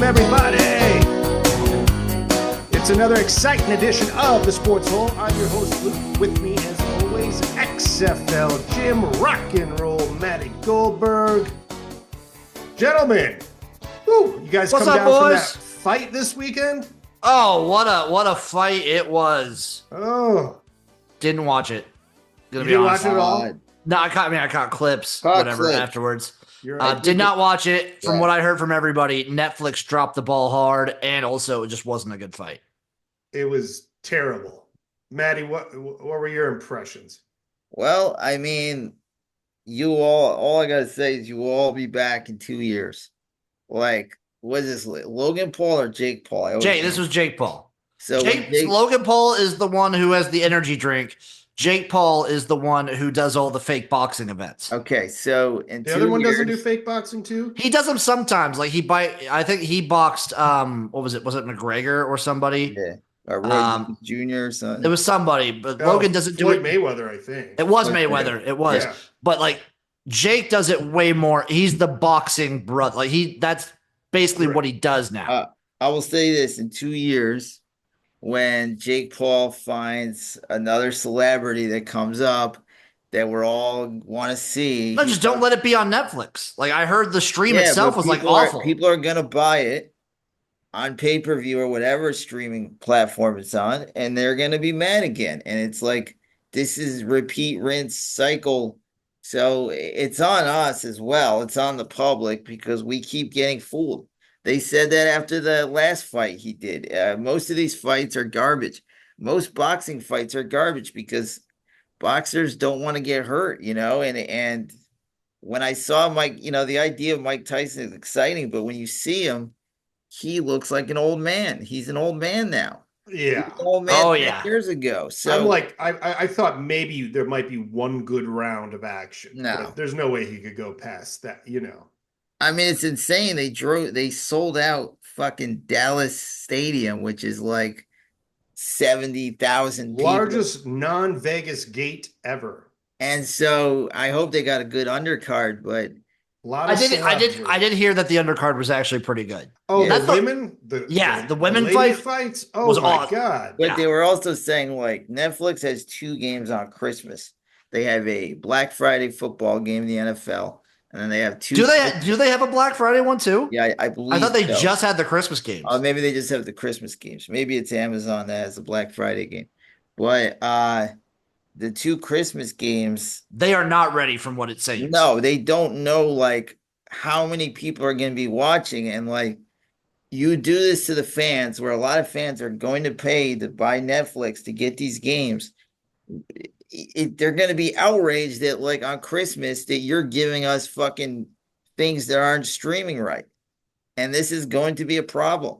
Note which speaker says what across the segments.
Speaker 1: Welcome, everybody. It's another exciting edition of the Sports Hole. I'm your host, Luke. With me, as always, XFL Jim, Rock and Roll, Matty Goldberg. Gentlemen, woo, you guys
Speaker 2: What's
Speaker 1: come
Speaker 2: up,
Speaker 1: down from that
Speaker 2: boys?
Speaker 1: fight this weekend?
Speaker 2: Oh, what a fight it was.
Speaker 1: Oh,
Speaker 2: Didn't watch it.
Speaker 1: you
Speaker 2: Gonna be
Speaker 1: didn't watch
Speaker 2: honest.
Speaker 1: it at all?
Speaker 2: No, I caught clips,
Speaker 3: Caught
Speaker 2: whatever,
Speaker 3: clips.
Speaker 2: afterwards.
Speaker 1: You're right.
Speaker 2: Did not watch it. From
Speaker 3: Yeah.
Speaker 2: what I heard from everybody, Netflix dropped the ball hard, and also it just wasn't a good fight.
Speaker 1: It was terrible. Matty, what were your impressions?
Speaker 3: Well, I mean, all I gotta say is you will all be back in 2 years. Like, what is this? Logan Paul or Jake Paul?
Speaker 2: This was Jake Paul.
Speaker 3: So
Speaker 2: Logan Paul is the one who has the energy drink. Jake Paul is the one who does all the fake boxing events.
Speaker 3: okay, so in
Speaker 1: The
Speaker 3: 2
Speaker 1: other one
Speaker 3: years,
Speaker 1: doesn't do fake boxing too?
Speaker 2: He does them sometimes. Like I think he boxed what was it? Was it McGregor or somebody?
Speaker 3: yeah, or Roy Jr. or something.
Speaker 2: It was somebody, but Logan doesn't do
Speaker 1: Floyd
Speaker 2: it.
Speaker 1: Mayweather, I think.
Speaker 2: It was
Speaker 3: Floyd
Speaker 2: Mayweather. It was.
Speaker 1: Yeah.
Speaker 2: But like Jake does it way more. He's the boxing brother. Like that's basically what he does now.
Speaker 3: I will say this: in 2 years, when Jake Paul finds another celebrity that comes up that we're all want to see,
Speaker 2: No, just don't let it be on Netflix. Like I heard the stream itself
Speaker 3: but
Speaker 2: was like
Speaker 3: people are-
Speaker 2: awful.
Speaker 3: People are gonna buy it on pay-per-view or whatever streaming platform it's on, and they're gonna be mad again. And it's like this is repeat, rinse, cycle. So it's on us as well. It's on the public because we keep getting fooled. They said that after the last fight he did. Most of these fights are garbage. Most boxing fights are garbage because boxers don't want to get hurt, and when I saw Mike, the idea of Mike Tyson is exciting, but when you see him, he looks like an old man. He's an old man now. He
Speaker 1: Yeah.
Speaker 3: was an old man 10
Speaker 2: yeah.
Speaker 3: years ago. So
Speaker 1: I'm like, I thought maybe there might be one good round of action.
Speaker 3: No.
Speaker 1: But there's no way he could go past that,
Speaker 3: I mean, it's insane. They sold out fucking Dallas Stadium, which is like 70,000 people.
Speaker 1: Largest non-Vegas gate ever.
Speaker 3: And so I hope they got a good undercard, but
Speaker 1: A lot
Speaker 2: I
Speaker 1: of
Speaker 2: did hear that the undercard was actually pretty good.
Speaker 1: Oh,
Speaker 3: Yeah.
Speaker 1: the women?
Speaker 2: The women
Speaker 1: lady
Speaker 2: fights
Speaker 1: fights? Oh
Speaker 2: was
Speaker 1: my
Speaker 2: awesome.
Speaker 1: God.
Speaker 3: But
Speaker 2: Yeah.
Speaker 3: they were also saying like Netflix has 2 games on Christmas. They have a Black Friday football game in the NFL, and then they have 2.
Speaker 2: Do they have a Black Friday one too?
Speaker 3: Yeah, I believe.
Speaker 2: I thought they
Speaker 3: so.
Speaker 2: just had the Christmas games.
Speaker 3: Maybe they just have the Christmas games. Maybe it's Amazon that has the Black Friday game. But the 2 Christmas games,
Speaker 2: They are not ready from what it seems.
Speaker 3: no, they don't know like how many people are going to be watching, and like you do this to the fans, where a lot of fans are going to pay to buy Netflix to get these games. They're going to be outraged that like on Christmas that you're giving us fucking things that aren't streaming right, and this is going to be a problem.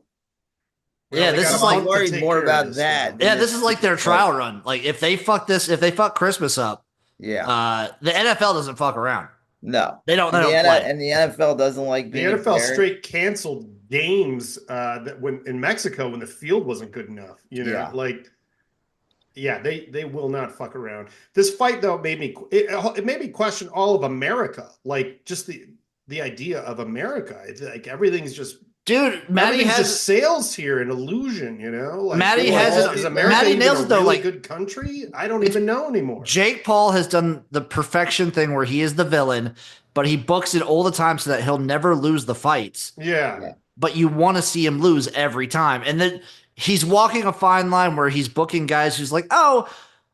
Speaker 2: Yeah,
Speaker 1: they
Speaker 2: this
Speaker 1: got
Speaker 2: is
Speaker 1: a
Speaker 2: like
Speaker 1: month to
Speaker 3: worried
Speaker 1: take
Speaker 3: more
Speaker 1: care of
Speaker 3: about
Speaker 1: this
Speaker 3: that.
Speaker 1: now.
Speaker 2: Yeah, this is like their trial run. Like if they fuck Christmas up,
Speaker 3: Yeah,
Speaker 2: the NFL doesn't fuck around.
Speaker 3: no,
Speaker 2: They don't
Speaker 3: And the
Speaker 2: play.
Speaker 3: And the NFL doesn't like
Speaker 1: The
Speaker 3: being
Speaker 1: NFL
Speaker 3: embarrassed.
Speaker 1: straight canceled games that when in Mexico when the field wasn't good enough. They will not fuck around. This fight though made me question all of America, like just the idea of America. It's like everything's just
Speaker 2: Dude, Maddie
Speaker 1: everything's
Speaker 2: has
Speaker 1: just sales here, an illusion. Like,
Speaker 2: Maddie has
Speaker 1: is
Speaker 2: it.
Speaker 1: America
Speaker 2: Maddie
Speaker 1: even
Speaker 2: nails
Speaker 1: a
Speaker 2: it though.
Speaker 1: really
Speaker 2: Like
Speaker 1: good country? I don't even know anymore.
Speaker 2: Jake Paul has done the perfection thing where he is the villain, but he books it all the time so that he'll never lose the fights.
Speaker 1: Yeah.
Speaker 2: But you want to see him lose every time, and then he's walking a fine line where he's booking guys who's like, oh,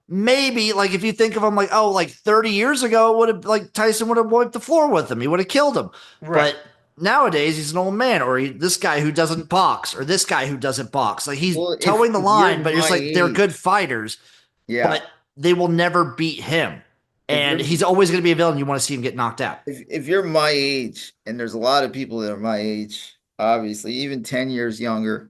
Speaker 2: maybe like if you think of him like, oh, like 30 years ago, would have like Tyson would have wiped the floor with him. He would have killed him.
Speaker 1: Right.
Speaker 2: But nowadays he's an old man, or this guy who doesn't box, or this guy who doesn't box. Like he's towing the line, but it's like they're good fighters.
Speaker 3: Yeah,
Speaker 2: But they will never beat him. And he's always going to be a villain. You want to see him get knocked out.
Speaker 3: if you're my age, and there's a lot of people that are my age, obviously, even 10 years younger,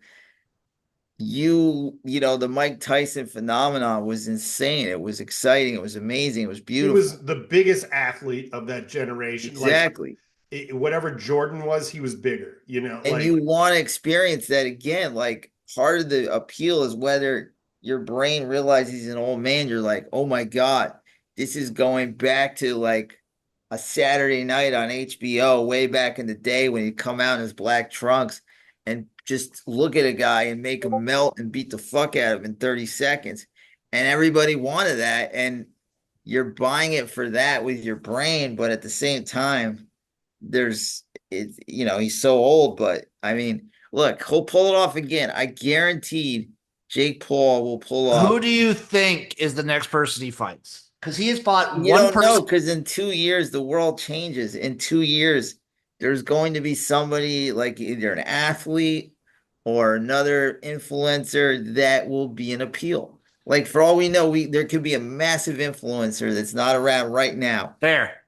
Speaker 3: the Mike Tyson phenomenon was insane. It was exciting. It was amazing. It was
Speaker 1: He
Speaker 3: beautiful.
Speaker 1: was the biggest athlete of that generation.
Speaker 3: Exactly.
Speaker 1: Whatever Jordan was, he was bigger,
Speaker 3: And you want to experience that again. Like part of the appeal is whether your brain realizes he's an old man. You're like, oh my God, this is going back to like a Saturday night on HBO way back in the day when he'd come out in his black trunks and just look at a guy and make him melt and beat the fuck out of him in 30 seconds. And everybody wanted that. And you're buying it for that with your brain, but at the same time, he's so old, but I mean, look, he'll pull it off again. I guaranteed Jake Paul will pull off.
Speaker 2: Who do you think is the next person he fights? Because he has fought
Speaker 3: You
Speaker 2: one
Speaker 3: don't know,
Speaker 2: person.
Speaker 3: because in 2 years, the world changes. In 2 years, there's going to be somebody like either an athlete or another influencer that will be an appeal. Like for all we know, there could be a massive influencer that's not around right now.
Speaker 2: Fair.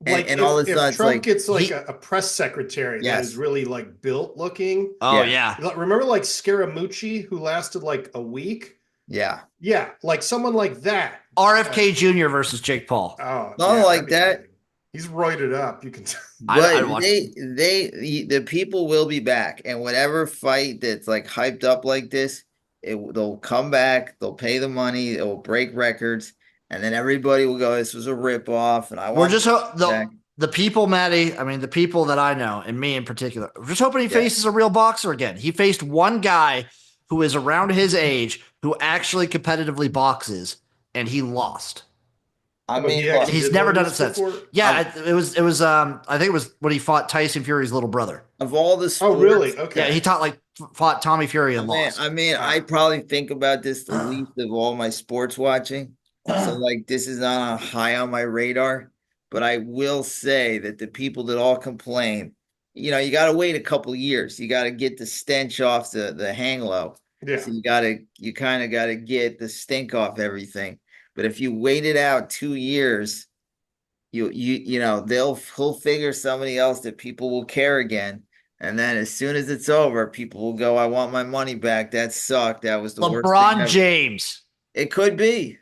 Speaker 3: And all of a sudden,
Speaker 1: if Trump
Speaker 3: like
Speaker 1: gets like a press secretary that is really like built looking.
Speaker 2: Oh yeah.
Speaker 1: Remember like Scaramucci, who lasted like a week?
Speaker 3: Yeah.
Speaker 1: Yeah, like someone like that.
Speaker 2: RFK Jr. versus Jake Paul.
Speaker 1: Oh,
Speaker 3: not like that.
Speaker 1: He's roided up. You can tell.
Speaker 3: But the people will be back, and whatever fight that's like hyped up like this, they'll come back, they'll pay the money, it will break records, and then everybody will go, "This was a ripoff." And
Speaker 2: we're just the people, Maddie. I mean, the people that I know, and me in particular, we're just hoping he faces a real boxer again. He faced one guy who is around his age who actually competitively boxes, and he lost.
Speaker 3: I mean,
Speaker 2: he's never done it since. Yeah, it was. I think it was when he fought Tyson Fury's little brother.
Speaker 3: Of all the sports,
Speaker 1: oh really? Okay.
Speaker 2: Yeah, he fought Tommy Fury and lost.
Speaker 3: I mean, I probably think about this the least of all my sports watching. So like, this is not high on my radar. But I will say that the people that all complain, you got to wait a couple years. You got to get the stench off the hang low.
Speaker 1: Yeah.
Speaker 3: So you kind of got to get the stink off everything. But if you wait it out 2 years, he'll figure somebody else that people will care again. And then as soon as it's over, people will go, "I want my money back. That sucked. That was the worst thing
Speaker 2: LeBron James.
Speaker 3: It could be.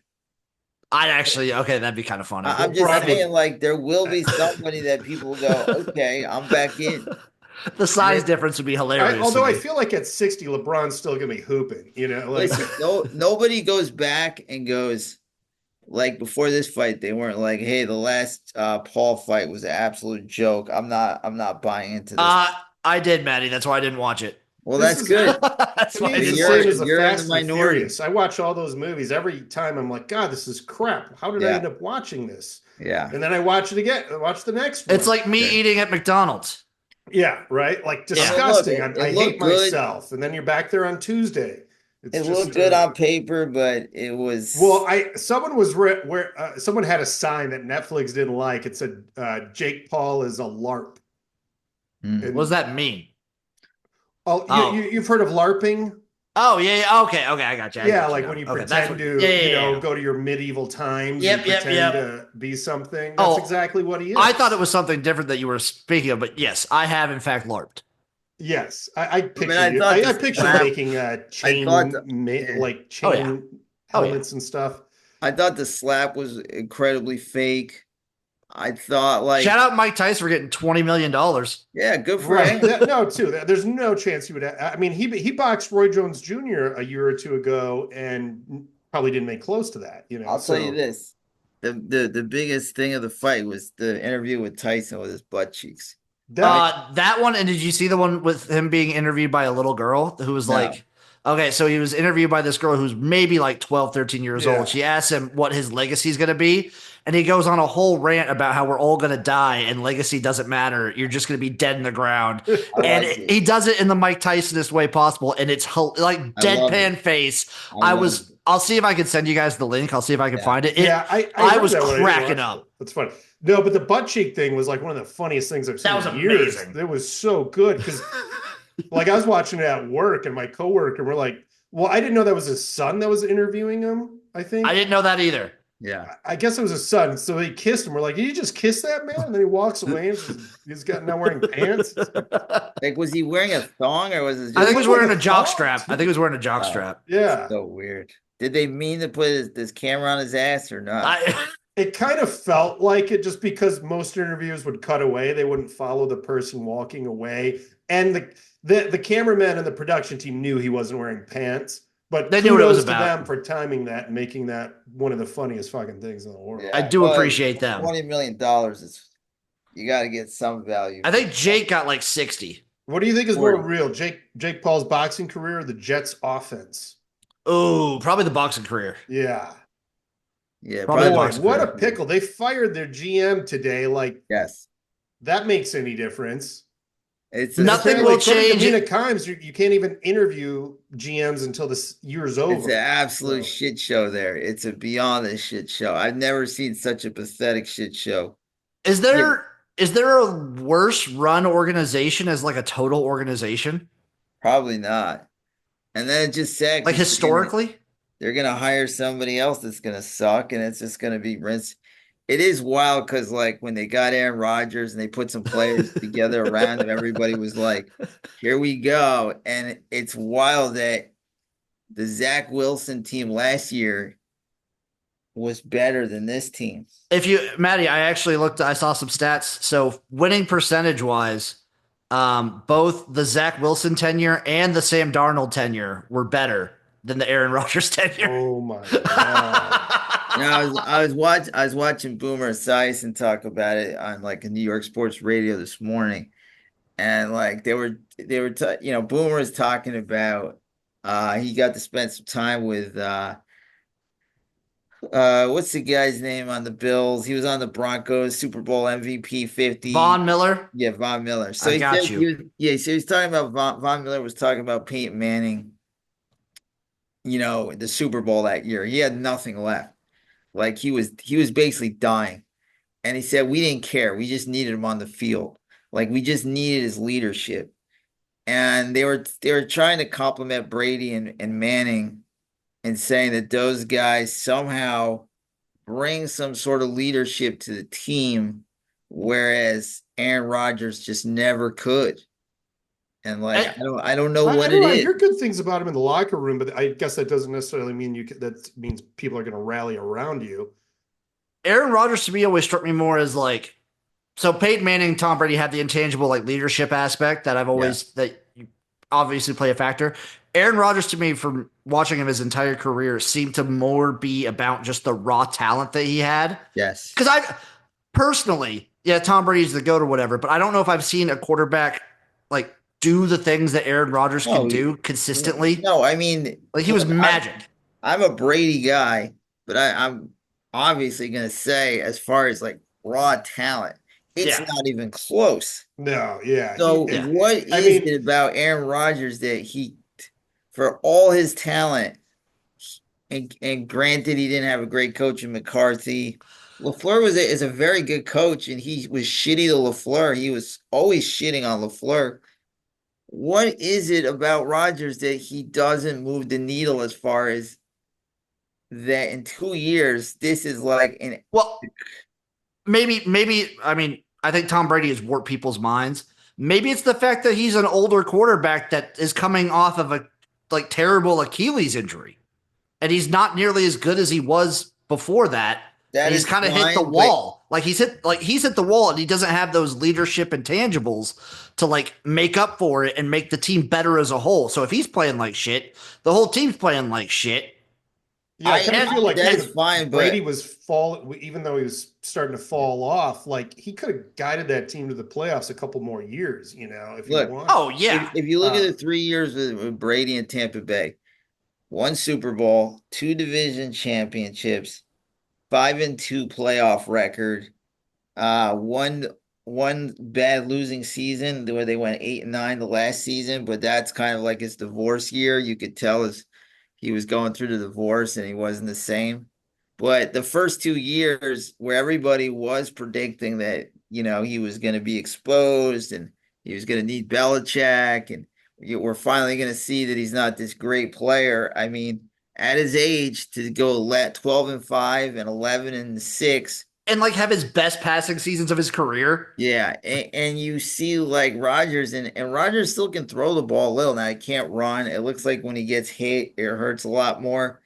Speaker 2: That'd be kind of funny.
Speaker 3: I'm just saying, like, there will be somebody that people will go, "Okay, I'm back in."
Speaker 2: The size difference would be hilarious.
Speaker 1: Although I feel like at 60, LeBron's still gonna be hooping. Like
Speaker 3: nobody goes back and goes. Like before this fight, they weren't like, "Hey, the last Paul fight was an absolute joke. I'm not buying into this."
Speaker 2: I did, Maddie. That's why I didn't watch it.
Speaker 3: Well, that's good.
Speaker 2: That's why
Speaker 1: you're in the minority. I watch all those movies. Every time I'm like, "God, this is crap. How did I end up watching this?"
Speaker 3: Yeah.
Speaker 1: And then I watch it again. I watch the next one.
Speaker 2: It's like me eating at McDonald's.
Speaker 1: Yeah, right? Like disgusting. I hate myself. And then you're back there on Tuesday.
Speaker 3: It looked good on paper, but it was
Speaker 1: someone had a sign that Netflix didn't like. It said Jake Paul is a LARP.
Speaker 2: What does that mean?
Speaker 1: You've heard of LARPing?
Speaker 2: Oh yeah, okay, I got you.
Speaker 1: When you pretend to go to your medieval times and pretend to be something. That's exactly what he is.
Speaker 2: I thought it was something different that you were speaking of, but yes, I have in fact LARPed.
Speaker 1: Yes, I picture making chain helmets and stuff.
Speaker 3: I thought the slap was incredibly fake. I thought
Speaker 2: shout out Mike Tyson for getting $20 million.
Speaker 3: Yeah, good for him.
Speaker 1: There's no chance he would. I mean, he boxed Roy Jones Jr. a year or two ago and probably didn't make close to that.
Speaker 3: I'll tell you this: the biggest thing of the fight was the interview with Tyson with his butt cheeks.
Speaker 2: That one, and did you see the one with him being interviewed by a little girl who was okay, so he was interviewed by this girl who's maybe like 12, 13 years old. She asked him what his legacy is going to be, and he goes on a whole rant about how we're all going to die and legacy doesn't matter. You're just going to be dead in the ground. And he does it in the Mike Tysonist way possible, and it's like deadpan face. I'll see if I can send you guys the link. I'll see if I can find it. I was cracking up.
Speaker 1: That's funny. No, but the butt cheek thing was like one of the funniest things I've seen in years.
Speaker 2: Amazing.
Speaker 1: It was so good because like I was watching it at work and my coworker were like, well, I didn't know that was his son that was interviewing him, I think.
Speaker 2: I didn't know that either.
Speaker 3: Yeah.
Speaker 1: I guess it was his son. So he kissed him. We're like, did you just kiss that man? And then he walks away and he's not wearing pants.
Speaker 3: Like, was he wearing a thong or was it just
Speaker 2: I think he was wearing a jock strap. I think he was wearing a jock strap.
Speaker 1: Yeah.
Speaker 3: So weird. Did they mean to put this camera on his ass or not?
Speaker 1: It kind of felt like it just because most interviews would cut away. They wouldn't follow the person walking away. And the cameraman and the production team knew he wasn't wearing pants. But
Speaker 2: they knew what it was
Speaker 1: about.
Speaker 2: To
Speaker 1: them for timing that and making that one of the funniest fucking things in the world.
Speaker 3: Yeah,
Speaker 2: I do appreciate them.
Speaker 3: $20 million you got to get some value.
Speaker 2: I think Jake got like 60.
Speaker 1: What do you think is more
Speaker 3: 40.
Speaker 1: real, Jake Paul's boxing career or the Jets' offense?
Speaker 2: Oh, probably the boxing career.
Speaker 1: Yeah.
Speaker 3: Yeah,
Speaker 2: Probably the
Speaker 3: probably
Speaker 1: Boy,
Speaker 2: boxing
Speaker 1: what a
Speaker 2: career.
Speaker 1: pickle. They fired their GM today. Like,
Speaker 3: yes.
Speaker 1: that makes any difference.
Speaker 3: It's
Speaker 1: And
Speaker 3: a
Speaker 2: Nothing
Speaker 1: apparently,
Speaker 2: will
Speaker 1: according to
Speaker 2: change.
Speaker 1: Mina Kimes, you can't even interview GMs until this year's
Speaker 3: it's an
Speaker 1: over.
Speaker 3: absolute
Speaker 1: So,
Speaker 3: shit show there. It's a beyond a shit show. I've never seen such a pathetic shit show.
Speaker 2: Is
Speaker 3: Yeah,
Speaker 2: there a worse run organization as like a total organization?
Speaker 3: probably not. And then it's just sad
Speaker 2: Like
Speaker 3: because
Speaker 2: historically?
Speaker 3: they're gonna hire somebody else that's gonna suck, and it's just gonna be rinse. It is wild because like when they got Aaron Rodgers and they put some players together around him, everybody was like, "Here we go!" And it's wild that the Zach Wilson team last year was better than this team.
Speaker 2: If you, Maddie, I actually looked, I saw some stats. So winning percentage wise, both the Zach Wilson tenure and the Sam Darnold tenure were better than the Aaron Rodgers tenure.
Speaker 1: oh my God.
Speaker 3: You know, I was watching Boomer Esiason talk about it on like a New York sports radio this morning, and like Boomer was talking about he got to spend some time with what's the guy's name on the Bills? He was on the Broncos, Super Bowl MVP 50.
Speaker 2: Von Miller,
Speaker 3: Yeah, Von Miller. So
Speaker 2: I
Speaker 3: he said
Speaker 2: got you.
Speaker 3: so he's talking about Von Miller was talking about Peyton Manning, the Super Bowl that year. He had nothing left. Like he was basically dying. And he said we didn't care. We just needed him on the field. Like we just needed his leadership. And they were trying to compliment Brady and Manning and saying that those guys somehow bring some sort of leadership to the team, whereas Aaron Rodgers just never could. And like
Speaker 2: Eh,
Speaker 3: I don't know
Speaker 1: I
Speaker 3: what
Speaker 1: don't
Speaker 3: it
Speaker 1: know. I
Speaker 3: is.
Speaker 1: hear good things about him in the locker room, but I guess that doesn't necessarily mean that means people are going to rally around you.
Speaker 2: Aaron Rodgers to me always struck me more as like, so Peyton Manning, Tom Brady had the intangible like leadership aspect that I've
Speaker 3: Yeah.
Speaker 2: always, that you obviously play a factor. Aaron Rodgers to me, from watching him his entire career, seemed to more be about just the raw talent that he had.
Speaker 3: Yes.
Speaker 2: Because I personally, yeah, Tom Brady's the GOAT or whatever, but I don't know if I've seen a quarterback like do the things that Aaron Rodgers can
Speaker 3: No,
Speaker 2: do consistently.
Speaker 3: no, I mean,
Speaker 2: Like he was
Speaker 3: look,
Speaker 2: magic.
Speaker 3: I'm a Brady guy, but I'm obviously gonna say as far as like raw talent, it's
Speaker 2: Yeah.
Speaker 3: not even close.
Speaker 1: No, yeah.
Speaker 3: So
Speaker 2: Yeah.
Speaker 3: what
Speaker 1: I
Speaker 3: is
Speaker 1: mean,
Speaker 3: it about Aaron Rodgers that for all his talent, and granted he didn't have a great coach in McCarthy. LaFleur is a very good coach, and he was shitty to LaFleur. He was always shitting on LaFleur. What is it about Rodgers that he doesn't move the needle as far as that in 2 years? This is like an
Speaker 2: Well, maybe, I mean, I think Tom Brady has warped people's minds. Maybe it's the fact that he's an older quarterback that is coming off of a like terrible Achilles injury. And he's not nearly as good as he was before that.
Speaker 3: that
Speaker 2: And he's
Speaker 3: is
Speaker 2: kind of hit the
Speaker 3: fine, but
Speaker 2: wall. He's hit the wall and he doesn't have those leadership intangibles to like make up for it and make the team better as a whole. So if he's playing like shit, the whole team's playing like shit.
Speaker 1: yeah, I kind of feel like
Speaker 3: that's fine,
Speaker 1: Brady
Speaker 3: but
Speaker 1: was even though he was starting to fall off, like he could have guided that team to the playoffs a couple more years, if he
Speaker 3: look,
Speaker 1: wanted.
Speaker 2: Oh yeah.
Speaker 3: if you look at the 3 years with Brady and Tampa Bay, one Super Bowl, two division championships, 5-2 playoff record, one bad losing season where they went 8-9 the last season, but that's kind of like his divorce year. You could tell he was going through the divorce and he wasn't the same. But the first 2 years where everybody was predicting that, he was going to be exposed and he was going to need Belichick and we're finally going to see that he's not this great player. I mean, at his age to go 12-5 and 11-6.
Speaker 2: And like have his best passing seasons of his career.
Speaker 3: Yeah, and you see like Rodgers and Rodgers still can throw the ball a little. Now he can't run. It looks like when he gets hit, it hurts a lot more.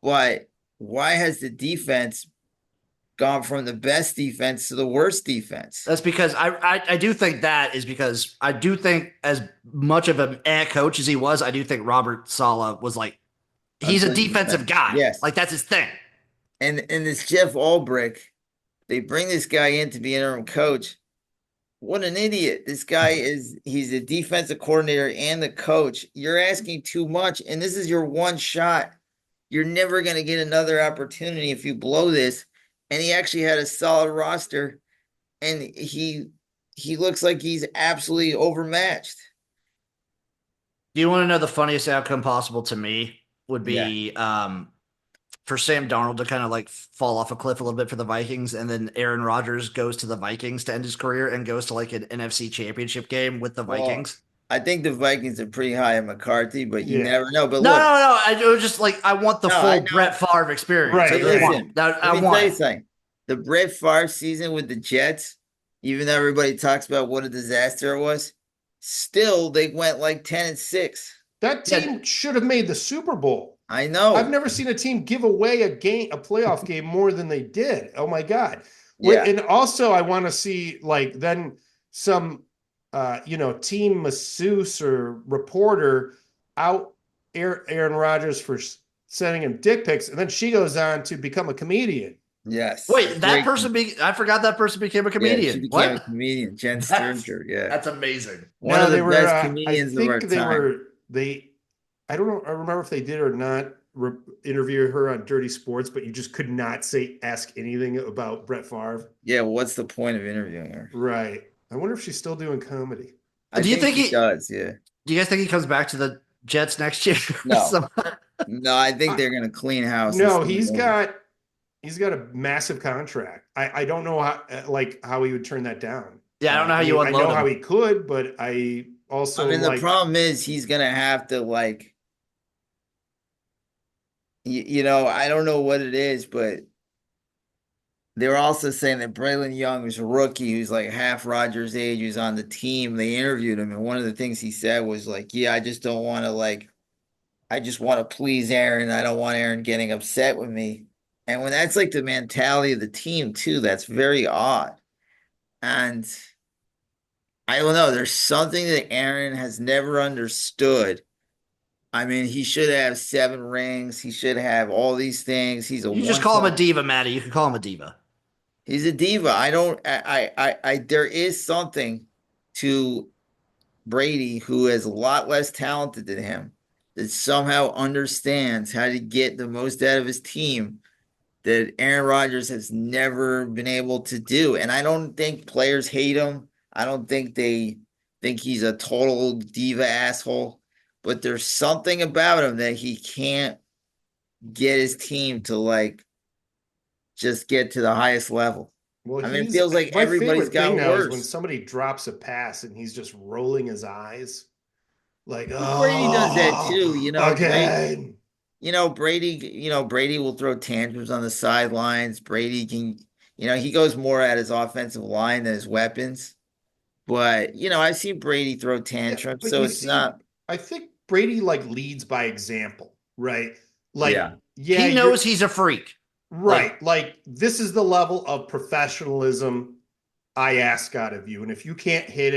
Speaker 3: But why has the defense gone from the best defense to the worst defense?
Speaker 2: That's because I do think that is because I do think as much of an coach as he was, I do think Robert Saleh was like, he's a defensive guy.
Speaker 3: Yes.
Speaker 2: Like that's his thing.
Speaker 3: And this Jeff Ulbrich, they bring this guy in to be interim coach. What an idiot. This guy he's a defensive coordinator and the coach. You're asking too much, and this is your one shot. You're never going to get another opportunity if you blow this. And he actually had a solid roster, and he looks like he's absolutely overmatched.
Speaker 2: Do you want to know the funniest outcome possible to me would
Speaker 3: Yeah.
Speaker 2: be for Sam Darnold to kind of like fall off a cliff a little bit for the Vikings, and then Aaron Rodgers goes to the Vikings to end his career and goes to like an NFC championship game with the
Speaker 3: Well,
Speaker 2: Vikings.
Speaker 3: I think the Vikings are pretty high on McCarthy, but you
Speaker 1: Yeah.
Speaker 3: never know. But
Speaker 2: No, no,
Speaker 3: look,
Speaker 2: no. It was just like I want the
Speaker 3: no, I
Speaker 2: full
Speaker 3: know.
Speaker 2: Brett Favre experience. I
Speaker 1: Right,
Speaker 3: But
Speaker 2: just
Speaker 1: right.
Speaker 2: want
Speaker 3: listen,
Speaker 2: that.
Speaker 3: let
Speaker 2: I
Speaker 3: me tell
Speaker 2: want
Speaker 3: you
Speaker 2: it.
Speaker 3: something. The Brett Favre season with the Jets, even though everybody talks about what a disaster it was, still they went like 10-6.
Speaker 1: That
Speaker 2: Yeah,
Speaker 1: team should have made the Super Bowl.
Speaker 3: I
Speaker 1: I've
Speaker 3: know.
Speaker 1: never seen a team give away a playoff game more than they did. Oh my God.
Speaker 3: Yeah.
Speaker 1: And also I want to see like then some team masseuse or reporter out Aaron Rodgers for sending him dick pics, and then she goes on to become a comedian.
Speaker 3: Yes.
Speaker 2: wait, that
Speaker 3: Great.
Speaker 2: person I forgot that person became a
Speaker 3: Yeah, she
Speaker 2: comedian.
Speaker 3: became a
Speaker 2: What?
Speaker 3: comedian, Jen
Speaker 2: That's
Speaker 3: Sturger. Yeah.
Speaker 2: that's amazing.
Speaker 3: One
Speaker 1: No,
Speaker 3: of the
Speaker 1: they were.
Speaker 3: best
Speaker 1: I
Speaker 3: comedians of our
Speaker 1: think they
Speaker 3: time.
Speaker 1: were. They. I don't know. I remember if they did or not interview her on Dirty Sports, but you just could not ask anything about Brett Favre.
Speaker 3: Yeah, well, what's the point of interviewing her?
Speaker 1: Right. I wonder if she's still doing comedy.
Speaker 3: I
Speaker 2: Do you
Speaker 3: think
Speaker 2: think
Speaker 3: she
Speaker 2: he?
Speaker 3: does, yeah.
Speaker 2: Do you guys think he comes back to the Jets next year?
Speaker 3: No. No, I think
Speaker 1: I,
Speaker 3: they're gonna clean house and
Speaker 1: no,
Speaker 3: start over.
Speaker 1: he's got a massive contract. I don't know how he would turn that down.
Speaker 2: Yeah, I don't know how
Speaker 1: I
Speaker 2: you
Speaker 1: mean, I
Speaker 2: unload
Speaker 1: know how
Speaker 2: him.
Speaker 1: he could, but I
Speaker 3: I
Speaker 1: also
Speaker 3: mean, the
Speaker 1: like.
Speaker 3: problem is he's gonna have to like I don't know what it is, but they were also saying that Braylon Young was a rookie who's like half Rogers' age, who's on the team. They interviewed him, and one of the things he said was like, "Yeah, I just don't want to I just want to please Aaron. I don't want Aaron getting upset with me." And when that's like the mentality of the team too, that's very odd. And I don't know. There's something that Aaron has never understood. I mean, he should have 7 rings. He should have all these things. He's a
Speaker 2: You just
Speaker 3: one
Speaker 2: call him a
Speaker 3: time.
Speaker 2: diva, Maddie. You can call him a diva.
Speaker 3: He's a diva. I don't. There is something to Brady who is a lot less talented than him that somehow understands how to get the most out of his team that Aaron Rodgers has never been able to do. And I don't think players hate him. I don't think they think he's a total diva asshole. But there's something about him that he can't get his team to just get to the highest level.
Speaker 1: Well,
Speaker 3: I mean, it
Speaker 1: he's
Speaker 3: feels like
Speaker 1: my
Speaker 3: everybody's
Speaker 1: favorite thing
Speaker 3: got
Speaker 1: now is when
Speaker 3: worse.
Speaker 1: somebody drops a pass and he's just rolling his eyes, like,
Speaker 3: Well, Brady does that
Speaker 1: oh,
Speaker 3: too.
Speaker 1: again.
Speaker 3: Brady will throw tantrums on the sidelines. Brady can, he goes more at his offensive line than his weapons. But, I've seen Brady throw
Speaker 1: Yeah,
Speaker 3: tantrums,
Speaker 1: but
Speaker 3: so
Speaker 1: you
Speaker 3: it's
Speaker 1: see,
Speaker 3: not,
Speaker 1: I think Brady like leads by example, right? Like,
Speaker 3: yeah.
Speaker 1: yeah,
Speaker 2: He
Speaker 1: you're
Speaker 2: knows he's a freak. Like,
Speaker 1: right. Like, this is the level of professionalism I ask out of you, and if you can't hit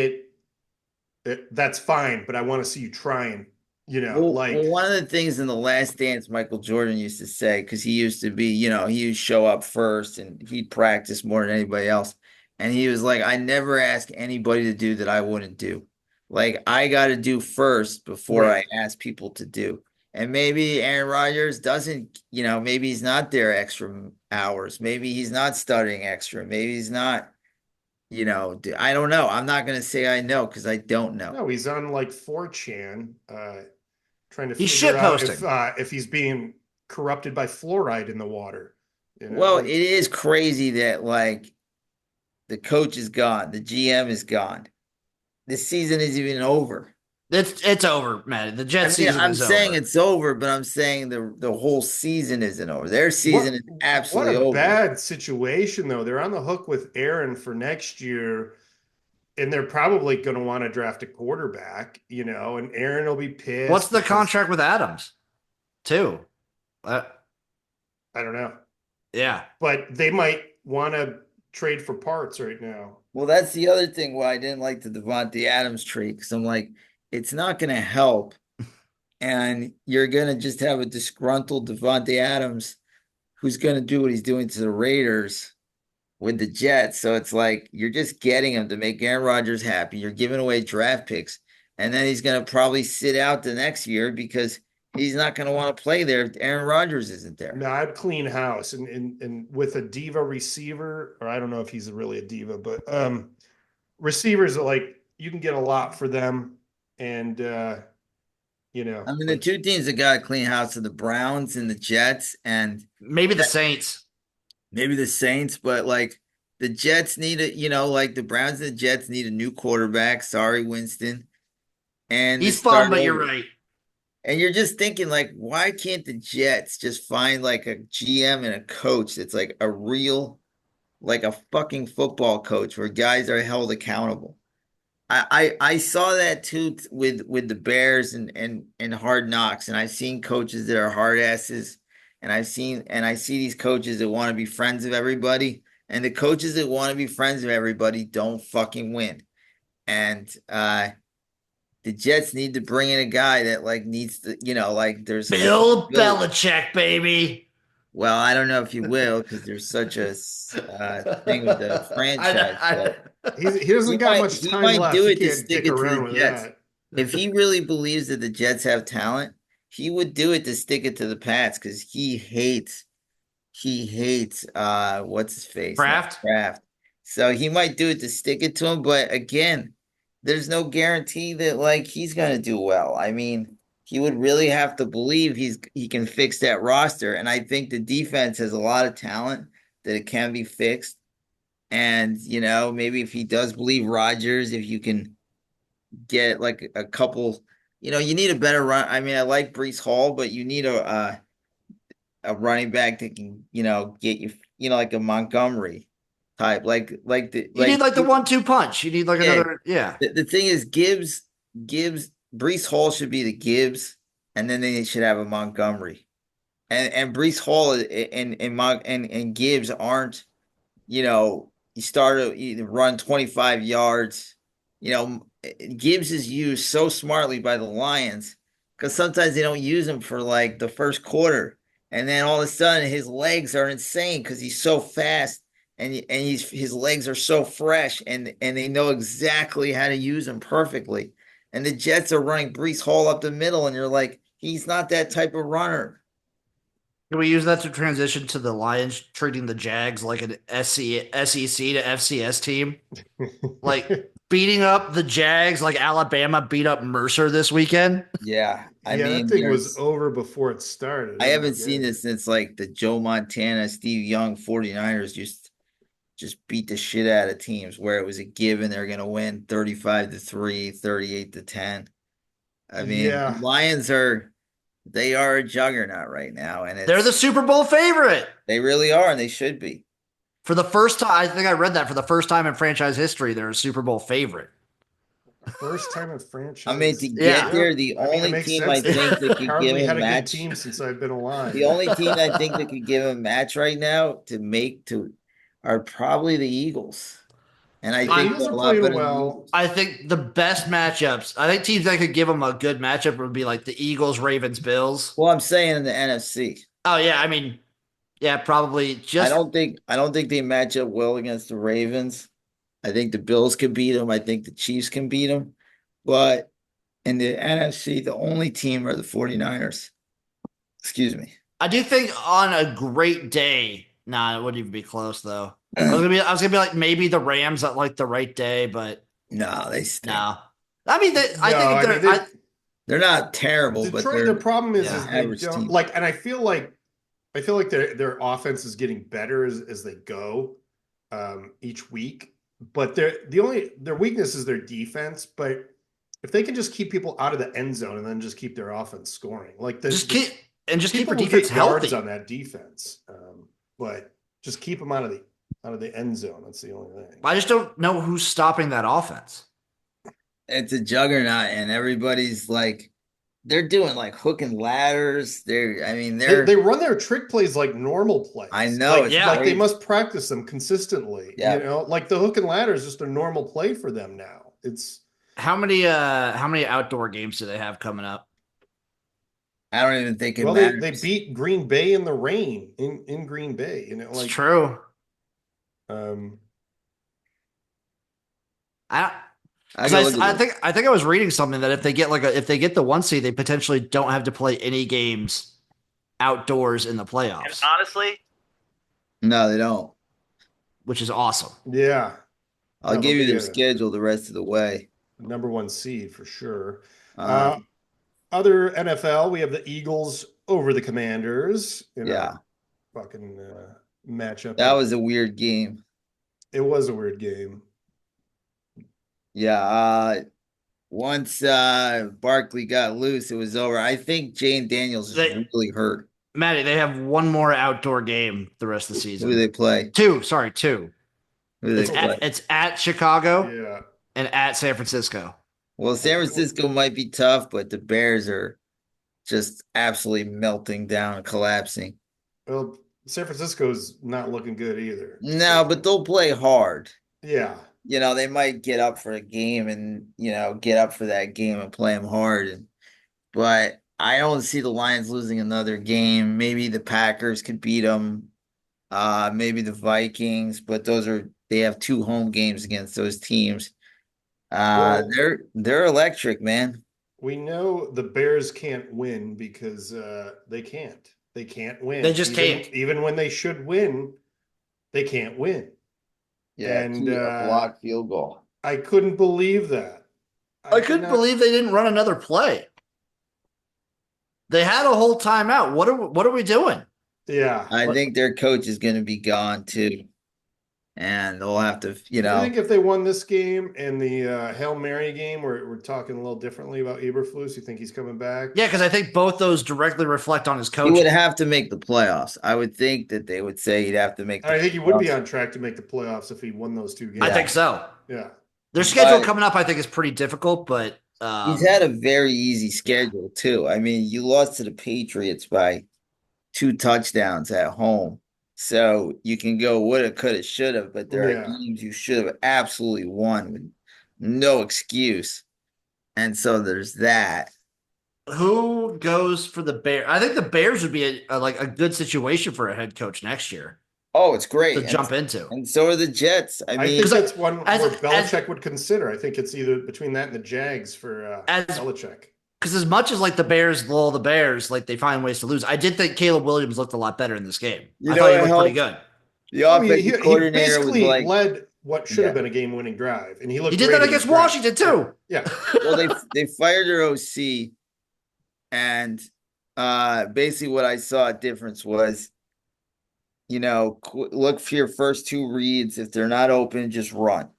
Speaker 1: it, that's fine. But I want to see you trying.
Speaker 3: Well, one of the things in the Last Dance Michael Jordan used to say, because he used to be, he would show up first and he'd practice more than anybody else. And he was like, I never ask anybody to do that I wouldn't do. Like, I got to do first before
Speaker 1: right.
Speaker 3: I ask people to do. And maybe Aaron Rodgers doesn't, maybe he's not there extra hours. Maybe he's not studying extra. Maybe he's not, I don't know. I'm not going to say I know because I don't know.
Speaker 1: No, he's on like 4chan, trying to
Speaker 2: he's
Speaker 1: figure
Speaker 2: shit
Speaker 1: out
Speaker 2: posting.
Speaker 1: if he's being corrupted by fluoride in the water.
Speaker 3: Well, it
Speaker 1: Like
Speaker 3: is crazy that the coach is gone, the GM is gone. The season isn't even over.
Speaker 2: It's over, man. The
Speaker 3: I
Speaker 2: Jet
Speaker 3: mean,
Speaker 2: season
Speaker 3: I'm
Speaker 2: is
Speaker 3: saying
Speaker 2: over.
Speaker 3: it's over, but I'm saying the whole season isn't over. Their season
Speaker 1: what
Speaker 3: is
Speaker 1: what
Speaker 3: absolutely
Speaker 1: a
Speaker 3: over.
Speaker 1: bad situation though. They're on the hook with Aaron for next year, and they're probably going to want to draft a quarterback, and Aaron will be
Speaker 2: What's
Speaker 1: pissed
Speaker 2: the
Speaker 1: because
Speaker 2: contract with Adams, too? Uh,
Speaker 1: I don't know,
Speaker 2: yeah.
Speaker 1: but they might want to trade for parts right now.
Speaker 3: Well, that's the other thing why I didn't like the Devontae Adams trade because I'm like, it's not going to help, and you're going to just have a disgruntled Devontae Adams who's going to do what he's doing to the Raiders. with the Jets. So it's like you're just getting him to make Aaron Rodgers happy. You're giving away draft picks, and then he's going to probably sit out the next year because he's not going to want to play there if Aaron Rodgers isn't there.
Speaker 1: No, I'd clean house and with a diva receiver, or I don't know if he's really a diva, but receivers are like you can get a lot for them, and
Speaker 3: I mean, the
Speaker 1: like
Speaker 3: two teams that got a clean house are the Browns and the Jets, and
Speaker 2: Maybe the Saints.
Speaker 3: maybe the Saints, but like the Jets need like the Browns and the Jets need a new quarterback. Sorry, Winston. And to
Speaker 2: He's fun,
Speaker 3: start
Speaker 2: but you're
Speaker 3: over.
Speaker 2: right.
Speaker 3: And you're just thinking, like, why can't the Jets just find like a GM and a coach that's like a real, like a fucking football coach where guys are held accountable? I saw that too with the Bears and Hard Knocks, and I've seen coaches that are hard asses, and I see these coaches that want to be friends of everybody, and the coaches that want to be friends of everybody don't fucking win. And the Jets need to bring in a guy that like needs to, like there's
Speaker 2: Bill Belichick, baby.
Speaker 3: well, I don't know if you will because there's such a thing with the franchise, but
Speaker 1: he doesn't got much
Speaker 3: he
Speaker 1: time
Speaker 3: might
Speaker 1: left.
Speaker 3: do
Speaker 1: He
Speaker 3: it to
Speaker 1: can't
Speaker 3: stick
Speaker 1: dick
Speaker 3: it to
Speaker 1: around
Speaker 3: the
Speaker 1: with
Speaker 3: Jets.
Speaker 1: that.
Speaker 3: If he really believes that the Jets have talent, he would do it to stick it to the Pats because he hates what's his face?
Speaker 2: Kraft.
Speaker 3: Kraft. So he might do it to stick it to him, but again, there's no guarantee that like he's gonna do well. I mean, he would really have to believe he can fix that roster. And I think the defense has a lot of talent that it can be fixed. And maybe if he does believe Rodgers, if you can get like a couple, you need a better run. I mean, I like Brees Hall, but you need a running back that can, get you, like a Montgomery type,
Speaker 2: You need like the 1-2 punch. You need like
Speaker 3: yeah.
Speaker 2: another, yeah.
Speaker 3: The thing is, Brees Hall should be the Gibbs, and then they should have a Montgomery, and Brees Hall and Gibbs aren't, you run 25 yards, Gibbs is used so smartly by the Lions because sometimes they don't use him for like the first quarter, and then all of a sudden his legs are insane because he's so fast and his legs are so fresh and they know exactly how to use him perfectly. And the Jets are running Brees Hall up the middle, and you're like, he's not that type of runner.
Speaker 2: Can we use that to transition to the Lions treating the Jags like an SEC to FCS team? Like beating up the Jags like Alabama beat up Mercer this weekend?
Speaker 3: Yeah. I
Speaker 1: Yeah,
Speaker 3: mean,
Speaker 1: that thing was over before it started.
Speaker 3: I
Speaker 1: Oh,
Speaker 3: haven't
Speaker 1: my
Speaker 3: seen
Speaker 1: God.
Speaker 3: this since like the Joe Montana, Steve Young 49ers just beat the shit out of teams where it was a given they're going to win 35-3, 38-10. I mean, the
Speaker 1: Yeah.
Speaker 3: Lions they are a juggernaut right now, and
Speaker 2: They're the Super Bowl favorite.
Speaker 3: they really are, and they should be.
Speaker 2: For the first time, I think I read that for the first time in franchise history, they're a Super Bowl favorite.
Speaker 1: First time in
Speaker 3: I mean,
Speaker 1: franchise.
Speaker 3: to
Speaker 2: Yeah.
Speaker 3: get there, the
Speaker 1: I mean, it
Speaker 3: only
Speaker 1: makes
Speaker 3: team
Speaker 1: sense.
Speaker 3: I think that could give
Speaker 1: Hardly
Speaker 3: him
Speaker 1: had
Speaker 3: a
Speaker 1: a good
Speaker 3: match,
Speaker 1: team since I've been alive.
Speaker 3: the only team I think that could give him a match right now are probably the Eagles. And I
Speaker 1: The
Speaker 3: think
Speaker 1: Eagles
Speaker 3: they're
Speaker 1: are
Speaker 3: a lot
Speaker 1: playing
Speaker 3: better than the
Speaker 1: well.
Speaker 3: Eagles.
Speaker 2: I think the best matchups, I think teams that could give them a good matchup would be like the Eagles, Ravens, Bills.
Speaker 3: Well, I'm saying in the NFC.
Speaker 2: Oh, yeah. I mean, yeah, probably
Speaker 3: I
Speaker 2: just.
Speaker 3: don't think they match up well against the Ravens. I think the Bills can beat them. I think the Chiefs can beat them. But in the NFC, the only team are the 49ers. Excuse me.
Speaker 2: I do think on a great day, nah, it wouldn't even be close though. I was gonna be like maybe the Rams at like the right day, but
Speaker 3: No, they stink.
Speaker 2: no. I mean, I think
Speaker 1: I
Speaker 2: if
Speaker 1: mean,
Speaker 3: They're not terrible, but
Speaker 1: Detroit.
Speaker 3: they're
Speaker 1: Their problem is
Speaker 2: yeah,
Speaker 1: they
Speaker 3: average
Speaker 1: don't
Speaker 3: team.
Speaker 1: like, and I feel like their offense is getting better as they go each week. But their weakness is their defense. But if they can just keep people out of the end zone and then just keep their offense scoring, like
Speaker 2: just keep your
Speaker 1: people will
Speaker 2: defense
Speaker 1: get yards
Speaker 2: healthy.
Speaker 1: on that defense. But just keep them out of the end zone. That's the only thing.
Speaker 2: I just don't know who's stopping that offense.
Speaker 3: It's a juggernaut, and everybody's like, they're doing like hook and ladders.
Speaker 1: They run their trick plays like normal plays.
Speaker 3: I know,
Speaker 1: like,
Speaker 3: it's
Speaker 2: yeah.
Speaker 1: like they
Speaker 3: crazy.
Speaker 1: must practice them consistently.
Speaker 3: Yeah.
Speaker 1: Like the hook and ladder is just a normal play for them now. It's
Speaker 2: How many outdoor games do they have coming up?
Speaker 3: I don't even think it
Speaker 1: well,
Speaker 3: matters.
Speaker 1: they beat Green Bay in the rain in Green Bay.
Speaker 2: It's true.
Speaker 1: Um,
Speaker 2: I
Speaker 3: I gotta look at this.
Speaker 2: I think I was reading something that if they get the 1 seed, they potentially don't have to play any games outdoors in the
Speaker 4: And
Speaker 2: playoffs,
Speaker 4: honestly,
Speaker 3: No, they don't.
Speaker 2: which is awesome.
Speaker 1: yeah,
Speaker 3: I'll
Speaker 1: they'll
Speaker 3: give you
Speaker 1: be
Speaker 3: their
Speaker 1: a
Speaker 3: schedule the rest of the way.
Speaker 1: number one seed for sure.
Speaker 3: Uh,
Speaker 1: Uh, Other NFL, we have the Eagles over the Commanders in a
Speaker 3: yeah,
Speaker 1: fucking matchup
Speaker 3: that
Speaker 1: that
Speaker 3: was a weird game.
Speaker 1: it was a weird game.
Speaker 3: Yeah, once Barkley got loose, it was over. I think Jane Daniels is
Speaker 2: They,
Speaker 3: really hurt.
Speaker 2: Maddie, they have one more outdoor game the rest of the
Speaker 3: Who do they
Speaker 2: season.
Speaker 3: play?
Speaker 2: Two.
Speaker 3: Who do they play?
Speaker 2: It's at Chicago
Speaker 1: Yeah.
Speaker 2: and at San Francisco.
Speaker 3: Well, San Francisco might be tough, but the Bears are just absolutely melting down and collapsing.
Speaker 1: Well, San Francisco's not looking good either.
Speaker 3: No, but they'll play hard.
Speaker 1: Yeah.
Speaker 3: They might get up for a game and, get up for that game and play them hard. But I don't see the Lions losing another game. Maybe the Packers could beat them. Maybe the Vikings, but they have 2 home games against those teams.
Speaker 1: Well,
Speaker 3: They're electric, man.
Speaker 1: we know the Bears can't win because they can't. They can't win.
Speaker 2: They just
Speaker 1: even,
Speaker 2: can't.
Speaker 1: Even when they should win, they can't win.
Speaker 3: Yeah,
Speaker 1: And
Speaker 3: a blocked field goal.
Speaker 1: I couldn't believe that.
Speaker 2: I couldn't believe they didn't run another play. They had a whole timeout. What are we doing?
Speaker 1: Yeah.
Speaker 3: I think their coach is going to be gone too, and they'll have to,
Speaker 1: I think if they won this game and the Hail Mary game, we're talking a little differently about Eberflus. You think he's coming back?
Speaker 2: Yeah, because I think both those directly reflect on his
Speaker 3: he
Speaker 2: coaching.
Speaker 3: would have to make the playoffs. I would think that they would say he'd have to make.
Speaker 1: I think he would be on track to make the playoffs if he won those 2 games.
Speaker 2: I think so.
Speaker 1: Yeah.
Speaker 2: Their schedule coming up, I think, is pretty difficult, but
Speaker 3: he's had a very easy schedule too. I mean, you lost to the Patriots by 2 touchdowns at home. So you can go woulda, coulda, shoulda, but there are games you should have absolutely won with no excuse. And so there's that.
Speaker 2: who goes for the Bears? I think the Bears would be a good situation for a head coach next year
Speaker 3: Oh, it's great
Speaker 2: to jump into.
Speaker 3: And so are the Jets. I mean,
Speaker 1: think that's one where Belichick would consider. I think it's either between that and the Jags for Belichick.
Speaker 2: Because as much as the Bears lull the Bears, they find ways to lose. I did think Caleb Williams looked a lot better in this game. I thought he looked pretty good.
Speaker 3: The offensive coordinator
Speaker 1: he basically
Speaker 3: was
Speaker 1: led what should have been a game-winning drive, and he
Speaker 2: did that against Washington too.
Speaker 1: Yeah.
Speaker 3: Well, they fired their OC, and basically what I saw a difference was, look for your first 2 reads. If they're not open, just run.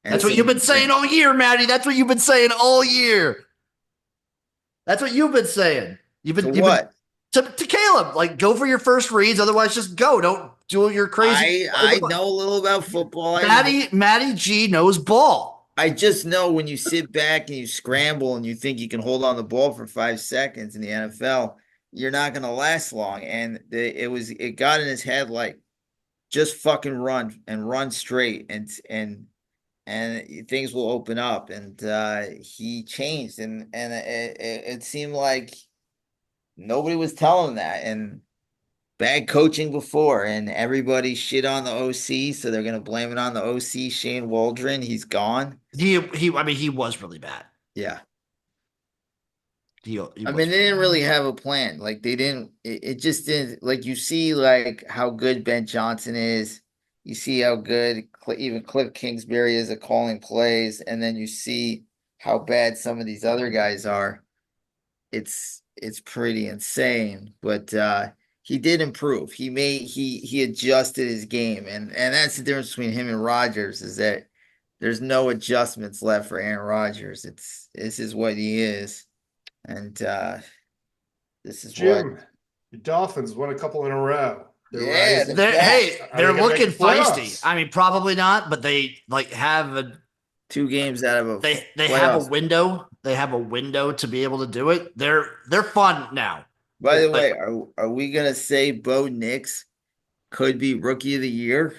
Speaker 3: And
Speaker 2: that's what you've been saying all year, Maddie. That's what you've been saying all year. That's what you've been saying. To Caleb, go for your first reads. Otherwise, just go. Don't do your crazy.
Speaker 3: I know a little about football.
Speaker 2: Matty G knows ball.
Speaker 3: I just know when you sit back and you scramble and you think you can hold on the ball for 5 seconds in the NFL, you're not going to last long. And it got in his head just fucking run and run straight and things will open up. And he changed, and it seemed like nobody was telling him that. And bad coaching before, and everybody shit on the OC, so they're gonna blame it on the OC. Shane Waldron, he's gone.
Speaker 2: He was really bad.
Speaker 3: Yeah.
Speaker 2: They
Speaker 3: didn't really have a plan. They didn't. It just didn't. You see, how good Ben Johnson is. You see how good even Cliff Kingsbury is at calling plays, and then you see how bad some of these other guys are. It's pretty insane, but he did improve. He adjusted his game, and that's the difference between him and Rodgers, is that there's no adjustments left for Aaron Rodgers. This is what he is, and this is
Speaker 1: Jim. The Dolphins won a couple in a row.
Speaker 2: They're looking feisty. I mean, probably not, but they have
Speaker 3: 2 games out of a.
Speaker 2: They have a window. They have a window to be able to do it. They're fun now.
Speaker 3: By the way, are we gonna say Bo Nix could be Rookie of the Year?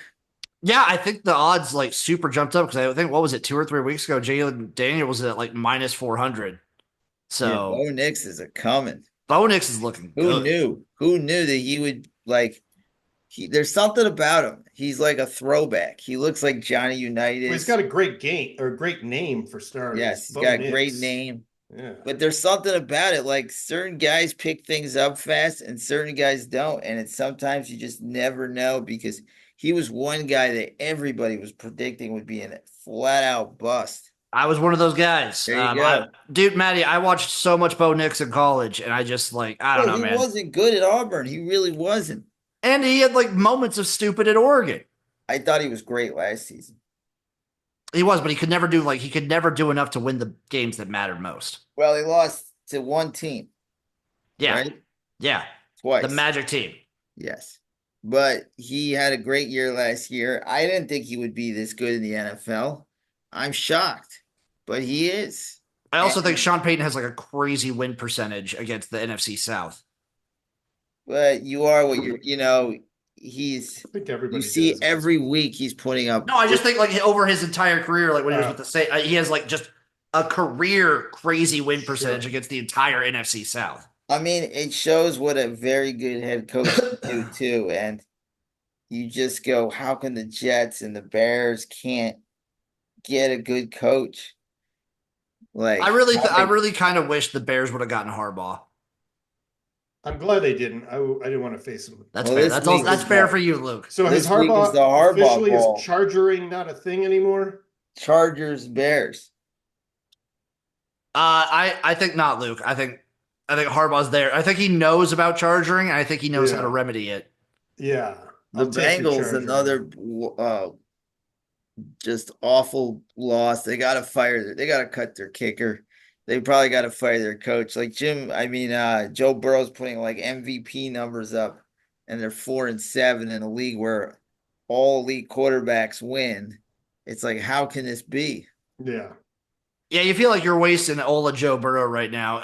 Speaker 2: Yeah, I think the odds super jumped up, because I think, what was it, 2 or 3 weeks ago, Jalen Daniel was at minus 400. So
Speaker 3: yeah, Bo Nix is a coming.
Speaker 2: Bo Nix is looking good.
Speaker 3: Who knew that he would There's something about him. He's like a throwback. He looks like Johnny
Speaker 1: Well, he's
Speaker 3: Unitas.
Speaker 1: got a great game or a great name for starters.
Speaker 3: Yes, he's
Speaker 1: Bo
Speaker 3: got a great
Speaker 1: Nix.
Speaker 3: name.
Speaker 1: Yeah.
Speaker 3: But there's something about it. Like certain guys pick things up fast and certain guys don't. And it's sometimes you just never know because he was one guy that everybody was predicting would be a flat out bust.
Speaker 2: I was one of those guys.
Speaker 3: There you go.
Speaker 2: Dude, Maddie, I watched so much Bo Nix in college, and I just like, I don't
Speaker 3: Well,
Speaker 2: know,
Speaker 3: he
Speaker 2: man.
Speaker 3: wasn't good at Auburn. He really wasn't.
Speaker 2: And he had like moments of stupid at Oregon.
Speaker 3: I thought he was great last season.
Speaker 2: He was, but he could never do enough to win the games that mattered most.
Speaker 3: Well, he lost to one team.
Speaker 2: Yeah.
Speaker 3: Right?
Speaker 2: Yeah.
Speaker 3: Twice.
Speaker 2: The Magic team.
Speaker 3: Yes. But he had a great year last year. I didn't think he would be this good in the NFL. I'm shocked, but he is.
Speaker 2: I also think Sean Payton has like a crazy win percentage against the NFC South.
Speaker 3: But you are what he's.
Speaker 1: I think everybody
Speaker 3: You see
Speaker 1: does.
Speaker 3: every week he's putting up.
Speaker 2: No, I just think like over his entire career, like when he was with the state, he has like just a career crazy win percentage against the entire NFC South.
Speaker 3: I mean, it shows what a very good head coach can do too. And you just go, how can the Jets and the Bears can't get a good coach? Like
Speaker 2: I really kind of wish the Bears would have gotten Harbaugh.
Speaker 1: I'm glad they didn't. I didn't want to face him.
Speaker 2: That's fair. That's fair for you, Luke.
Speaker 1: So
Speaker 3: This
Speaker 1: his
Speaker 3: week
Speaker 1: Harbaugh
Speaker 3: is the Harbaugh
Speaker 1: officially
Speaker 3: Bowl.
Speaker 1: is chargering not a thing anymore?
Speaker 3: Chargers, Bears.
Speaker 2: I think not, Luke. I think Harbaugh's there. I think he knows about charging, and I think he knows how to remedy it.
Speaker 1: Yeah.
Speaker 3: The Bengals, another just awful loss. They got to cut their kicker. They probably got to fire their coach. Like Joe Burrow's putting like MVP numbers up, and they're 4-7 in a league where all elite quarterbacks win. It's like, how can this be?
Speaker 1: Yeah.
Speaker 2: Yeah, you feel like you're wasting Ola Joe Burrow right now.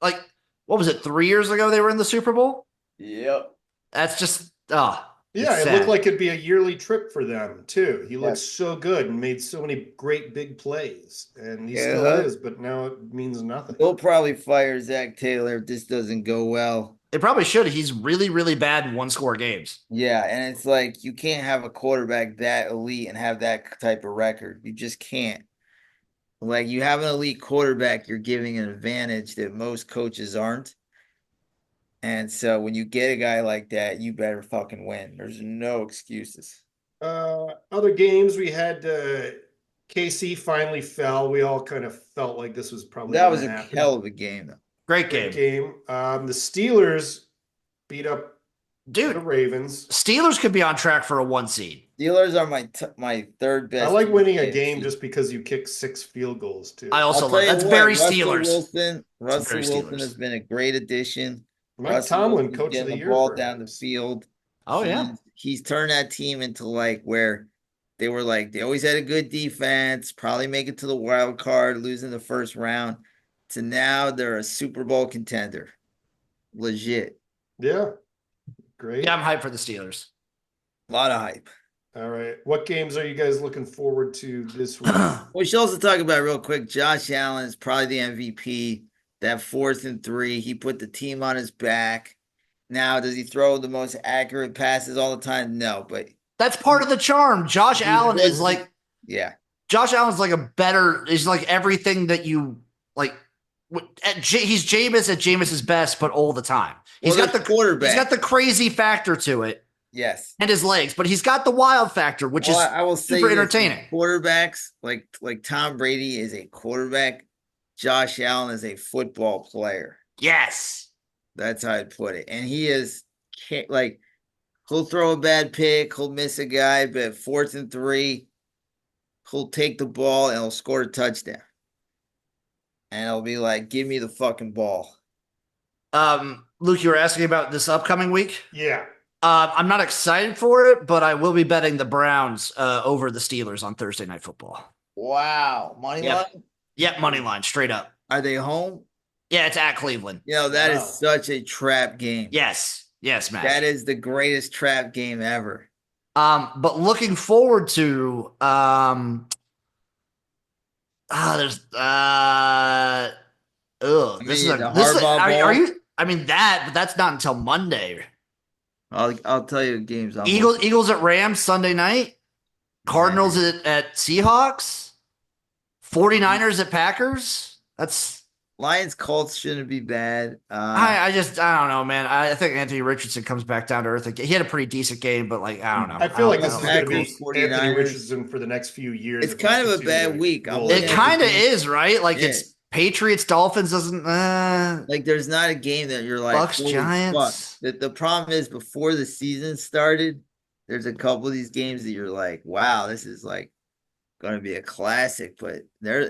Speaker 2: What was it, 3 years ago they were in the Super Bowl?
Speaker 3: Yep.
Speaker 2: That's just,
Speaker 1: yeah, it looked like it'd be a yearly trip for them, too. He looked so good and made so many great big plays. And he still is, but now it means nothing.
Speaker 3: They'll probably fire Zach Taylor if this doesn't go well.
Speaker 2: They probably should. He's really, really bad in one-score games.
Speaker 3: Yeah, and it's like you can't have a quarterback that elite and have that type of record. You just can't. Like, you have an elite quarterback, you're giving an advantage that most coaches aren't. And so when you get a guy like that, you better fucking win. There's no excuses.
Speaker 1: Other games we had KC finally fell. We all kind of felt like this was probably
Speaker 3: That was a
Speaker 1: happen.
Speaker 3: hell of a game, though.
Speaker 2: Great game.
Speaker 1: The Steelers beat up the Ravens.
Speaker 2: Steelers could be on track for a 1 seed.
Speaker 3: Steelers are my third best.
Speaker 1: I like winning a game just because you kick 6 field goals too.
Speaker 2: I also love that's very Steelers.
Speaker 3: Russell Wilson has been a great addition.
Speaker 1: Mike Tomlin, coach of the year,
Speaker 3: ball down the field.
Speaker 2: Oh yeah,
Speaker 3: he's turned that team into like where they were like they always had a good defense, probably make it to the wild card, losing the first round. To now they're a Super Bowl contender, legit.
Speaker 1: Yeah, great.
Speaker 2: Yeah, I'm hyped for the Steelers.
Speaker 3: A lot of hype.
Speaker 1: All right, what games are you guys looking forward to this week?
Speaker 3: We should also talk about real quick. Josh Allen is probably the MVP. That 4th and 3, he put the team on his back. Now, does he throw the most accurate passes all the time? No, but
Speaker 2: that's part of the charm. Josh Allen is like, Josh Allen's like is like everything that you like. He's Jameis at Jameis's best, but all the time. He's got the quarterback. He's got the crazy factor to it.
Speaker 3: Yes.
Speaker 2: And his legs, but he's got the wild factor, which is
Speaker 3: I will say
Speaker 2: super entertaining.
Speaker 3: Quarterbacks, like Tom Brady is a quarterback. Josh Allen is a football player.
Speaker 2: Yes.
Speaker 3: That's how I'd put it. And he is like, he'll throw a bad pick, he'll miss a guy, but 4th and 3, he'll take the ball and he'll score a touchdown. And it'll be like, give me the fucking ball.
Speaker 2: Luke, you were asking about this upcoming week?
Speaker 1: Yeah.
Speaker 2: I'm not excited for it, but I will be betting the Browns over the Steelers on Thursday Night Football.
Speaker 3: Wow. Money line?
Speaker 2: Yep, money line, straight up.
Speaker 3: Are they home?
Speaker 2: Yeah, it's at Cleveland.
Speaker 3: That is such a trap game.
Speaker 2: Yes, Matt.
Speaker 3: That is the greatest trap game ever.
Speaker 2: But looking forward to this is are you? I mean but that's not until Monday.
Speaker 3: I'll tell you games.
Speaker 2: Eagles at Rams Sunday night. Cardinals at Seahawks. 49ers at Packers. That's
Speaker 3: Lions Colts shouldn't be bad.
Speaker 2: I don't know, man. I think Anthony Richardson comes back down to earth. He had a pretty decent game, but like I don't know.
Speaker 1: I feel like this is going to be
Speaker 3: Packers,
Speaker 1: Anthony
Speaker 3: 49ers.
Speaker 1: Richardson for the next few years.
Speaker 3: It's kind of a bad week.
Speaker 2: It kind of is, right? Like
Speaker 3: Yeah.
Speaker 2: it's Patriots, Dolphins doesn't
Speaker 3: like there's not a game that you're like
Speaker 2: Bucks,
Speaker 3: holy
Speaker 2: Giants.
Speaker 3: fuck. The problem is before the season started, there's a couple of these games that you're like, wow, this is like gonna be a classic, but there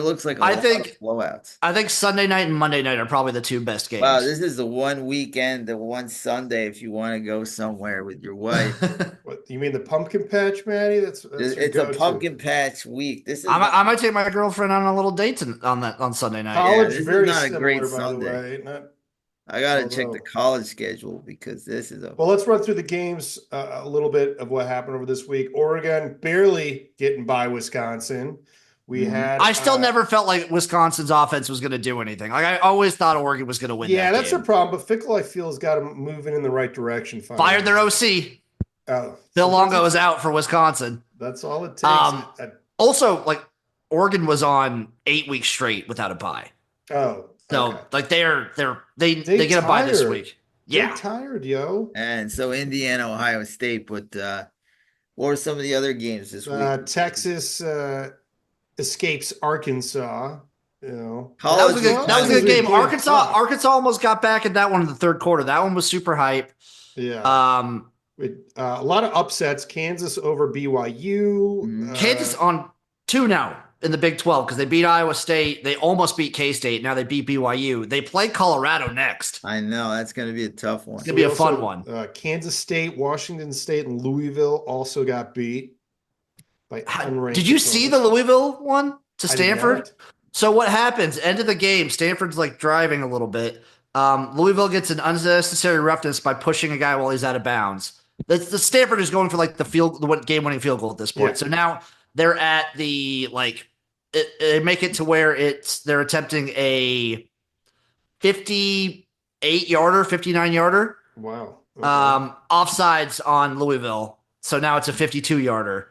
Speaker 3: looks like a lot of blowouts.
Speaker 2: I think Sunday night and Monday night are probably the two best games.
Speaker 3: Wow, this is the one weekend, the one Sunday if you want to go somewhere with your wife.
Speaker 1: What you mean the pumpkin patch, Maddie? That's
Speaker 3: it's a pumpkin patch week. This is
Speaker 2: I might take my girlfriend on a little date on Sunday night.
Speaker 1: College,
Speaker 3: this
Speaker 1: very
Speaker 3: is not a
Speaker 1: similar,
Speaker 3: great
Speaker 1: by the
Speaker 3: Sunday.
Speaker 1: way.
Speaker 3: I gotta check the college schedule because this is
Speaker 1: Well, let's run through the games a little bit of what happened over this week. Oregon barely getting by Wisconsin. We had.
Speaker 2: I still never felt like Wisconsin's offense was going to do anything. Like I always thought Oregon was going to win.
Speaker 1: Yeah, that's
Speaker 2: game.
Speaker 1: a problem. But Fickle, I feel, has got them moving in the right direction. Finally.
Speaker 2: Fired their OC. Phil Longo is out for Wisconsin.
Speaker 1: That's all it takes.
Speaker 2: Also, like Oregon was on 8 weeks straight without a bye.
Speaker 1: Oh.
Speaker 2: So
Speaker 1: okay.
Speaker 2: like they get a bye this week. Yeah.
Speaker 1: They're tired, yo.
Speaker 3: And so Indiana, Ohio State, but what were some of the other games this week?
Speaker 1: Texas escapes Arkansas. You know,
Speaker 2: that was a good game. Arkansas almost got back in that one in the third quarter. That one was super hype.
Speaker 1: Yeah. A lot of upsets. Kansas over BYU.
Speaker 2: Kansas on 2 now in the Big 12 because they beat Iowa State. They almost beat K-State. Now they beat BYU. They play Colorado next.
Speaker 3: I know. That's going to be a tough one.
Speaker 2: It's going to be a fun one.
Speaker 1: Kansas State, Washington State, and Louisville also got beat by unranked.
Speaker 2: Did you see the Louisville one to Stanford? So what happens? End of the game, Stanford's like driving a little bit. Louisville gets an unnecessary roughness by pushing a guy while he's out of bounds. The Stanford is going for like the game-winning field goal at this point. Yeah. So now they're at the they make it to where they're attempting a 58-yarder, 59-yarder.
Speaker 1: Wow.
Speaker 2: Okay. Offsides on Louisville. So now it's a 52-yarder.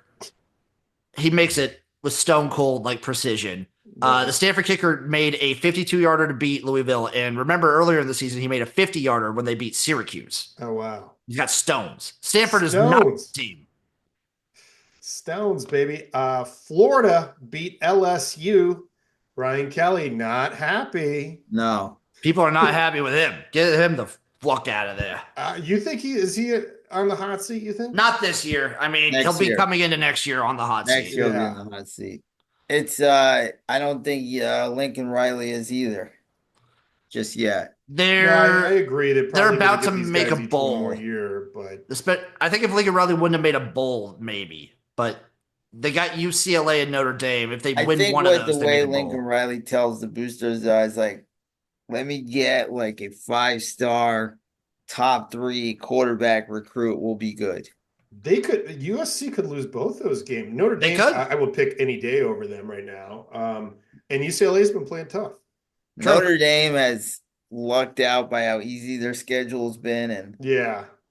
Speaker 2: He makes it with stone cold like precision. The Stanford kicker made a 52-yarder to beat Louisville. And remember earlier in the season, he made a 50-yarder when they beat Syracuse.
Speaker 1: Oh, wow.
Speaker 2: He's got stones. Stanford is not a team.
Speaker 1: Stones, baby. Florida beat LSU. Brian Kelly, not happy.
Speaker 3: No.
Speaker 2: People are not happy with him. Get him the fuck out of there.
Speaker 1: You think he on the hot seat, you think?
Speaker 2: Not this year. I mean, he'll be coming into next year on the hot seat.
Speaker 3: Next year he'll be on the hot seat. It's I don't think Lincoln Riley is either. Just yet.
Speaker 1: I agree.
Speaker 2: They're about to make a bowl.
Speaker 1: More year, but
Speaker 2: I think if Lincoln Riley wouldn't have made a bowl, maybe. But they got UCLA and Notre Dame. If they win one of those,
Speaker 3: the way Lincoln Riley tells the boosters is like, let me get like a 5-star top 3 quarterback recruit will be good.
Speaker 1: USC could lose both those games. Notre Dame, I would pick any day over them right now. And UCLA's been playing tough.
Speaker 3: Notre Dame has lucked out by how easy their schedule's been, and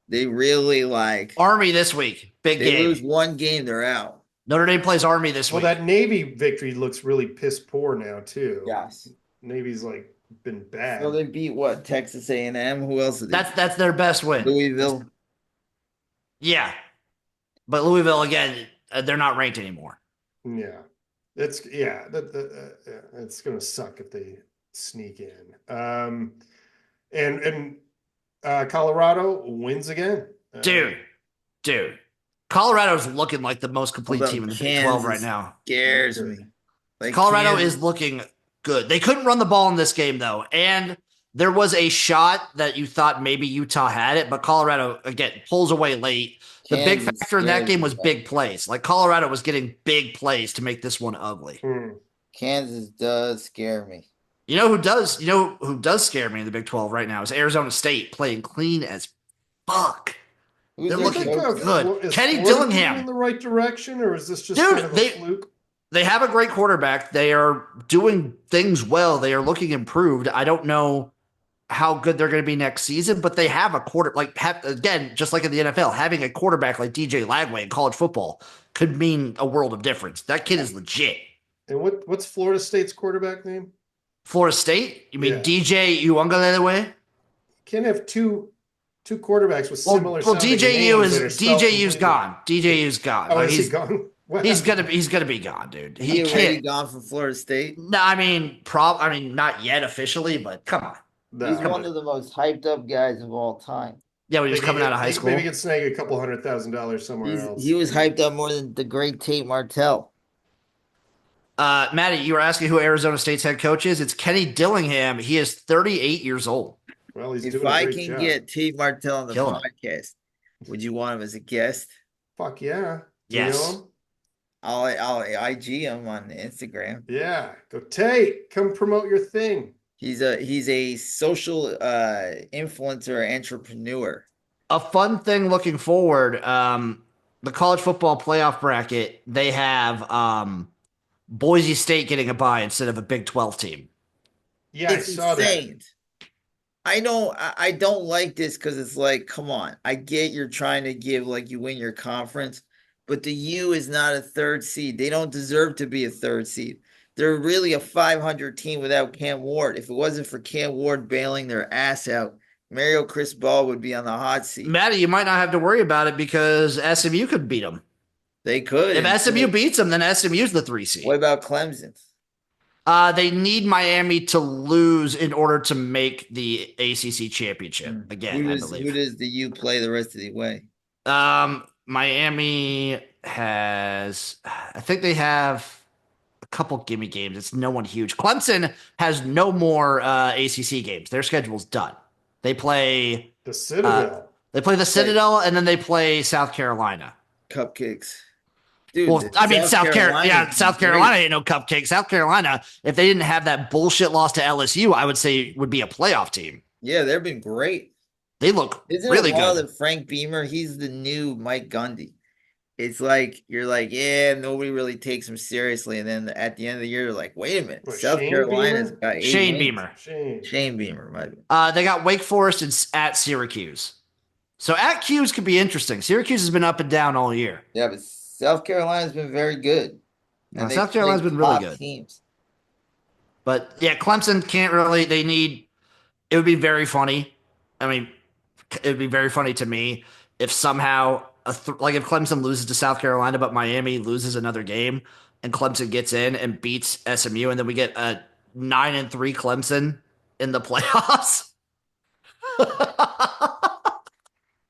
Speaker 3: they really like
Speaker 2: Army this week. Big game.
Speaker 3: They lose one game, they're out.
Speaker 2: Notre Dame plays Army this week.
Speaker 1: Well, that Navy victory looks really piss poor now too.
Speaker 3: Yes,
Speaker 1: Navy's like been bad.
Speaker 3: So they beat what? Texas A&M. Who else?
Speaker 2: That's their best win.
Speaker 3: Louisville.
Speaker 2: Yeah, but Louisville again, they're not ranked anymore.
Speaker 1: Yeah, it's gonna suck if they sneak in. And Colorado wins again.
Speaker 2: Dude. Colorado's looking like the most complete team in the Big 12 right now.
Speaker 3: Scares me.
Speaker 2: Like Colorado is looking good. They couldn't run the ball in this game, though. And there was a shot that you thought maybe Utah had it, but Colorado, again, pulls away late. The big factor in that game was big plays. Like Colorado was getting big plays to make this one ugly.
Speaker 3: Kansas does scare me.
Speaker 2: You know who does scare me in the Big 12 right now is Arizona State playing clean as fuck. They're looking good.
Speaker 1: Is
Speaker 2: Kenny Dillingham
Speaker 1: in the right direction, or is this just kind of a fluke?
Speaker 2: They have a great quarterback. They are doing things well. They are looking improved. I don't know how good they're going to be next season, but they have a again, just like in the NFL, having a quarterback like DJ Lagway in college football could mean a world of difference. That kid is legit.
Speaker 1: And what's Florida State's quarterback name?
Speaker 2: Florida State? You mean
Speaker 1: Yeah.
Speaker 2: DJ Uiagalelei?
Speaker 1: Can't have two quarterbacks with similar
Speaker 2: Well,
Speaker 1: sounding names that are spelled
Speaker 2: DJU's
Speaker 1: completely.
Speaker 2: gone. DJU's gone.
Speaker 1: Oh,
Speaker 2: Like,
Speaker 1: is he gone? What
Speaker 2: he's
Speaker 1: happened?
Speaker 2: gonna be gone, dude.
Speaker 3: Is
Speaker 2: He
Speaker 3: he already
Speaker 2: can't.
Speaker 3: gone from Florida State?
Speaker 2: No, I mean, not yet officially, but come on.
Speaker 1: No.
Speaker 3: He's one of the most hyped up guys of all time.
Speaker 2: Yeah, when he was
Speaker 1: Maybe
Speaker 2: coming out of high school.
Speaker 1: Maybe he could snag a couple $100,000 somewhere else.
Speaker 3: He was hyped up more than the great Tate Martell.
Speaker 2: Maddie, you were asking who Arizona State's head coach is. It's Kenny Dillingham. He is 38 years old.
Speaker 1: Well, he's
Speaker 3: If
Speaker 1: doing a
Speaker 3: I
Speaker 1: great
Speaker 3: can
Speaker 1: job.
Speaker 3: get Tate Martell on the
Speaker 2: Kill him.
Speaker 3: podcast, would you want him as a guest?
Speaker 1: Fuck yeah. Do
Speaker 2: Yes.
Speaker 1: You know him?
Speaker 3: I'll IG him on Instagram.
Speaker 1: Yeah. Go Tate. Come promote your thing.
Speaker 3: He's a social influencer entrepreneur.
Speaker 2: A fun thing looking forward, the college football playoff bracket, they have Boise State getting a bye instead of a Big 12 team.
Speaker 1: Yeah,
Speaker 3: It's
Speaker 1: I saw
Speaker 3: insane. I don't like this because it's like, come on. I get you're trying to give like you win your conference, but the U is not a third seed. They don't deserve to be a third seed. They're really a 500 team without Cam Ward. If it wasn't for Cam Ward bailing their ass out, Mario Cristobal would be on the hot seat.
Speaker 2: Maddie, you might not have to worry about it because SMU could beat them.
Speaker 3: They could.
Speaker 2: If SMU beats them, then SMU's the 3 seed.
Speaker 3: What about Clemson?
Speaker 2: They need Miami to lose in order to make the ACC championship again. I believe.
Speaker 3: Who does the U play the rest of the way?
Speaker 2: Miami has, I think they have a couple gimme games. It's no one huge. Clemson has no more ACC games. Their schedule's done. They play
Speaker 1: The Citadel.
Speaker 2: the Citadel, and then they play South Carolina.
Speaker 3: Cupcakes. Dude,
Speaker 2: Well, I mean, South Carolina ain't no cupcake. South Carolina, if they didn't have that bullshit loss to LSU, I would say would be a playoff team.
Speaker 3: Yeah, they've been great.
Speaker 2: They look
Speaker 3: Isn't
Speaker 2: really
Speaker 3: it wild
Speaker 2: good.
Speaker 3: that Frank Beamer, he's the new Mike Gundy. It's like, you're like, yeah, nobody really takes him seriously. And then at the end of the year, you're like, wait a minute.
Speaker 1: What,
Speaker 3: South
Speaker 1: Shane
Speaker 3: Carolina's
Speaker 1: Beamer?
Speaker 3: got 8
Speaker 2: Shane
Speaker 3: wins.
Speaker 2: Beamer.
Speaker 3: Shane Beamer, might be.
Speaker 2: They got Wake Forest and at Syracuse. So at Q's could be interesting. Syracuse has been up and down all year.
Speaker 3: Yeah, but South Carolina's been very good.
Speaker 2: South
Speaker 3: they've
Speaker 2: Carolina's
Speaker 3: played
Speaker 2: been really
Speaker 3: top
Speaker 2: good.
Speaker 3: Teams.
Speaker 2: But yeah, Clemson can't really. It would be very funny. I mean, it would be very funny to me if somehow, if Clemson loses to South Carolina, but Miami loses another game, and Clemson gets in and beats SMU, and then we get a 9-3 Clemson in the playoffs.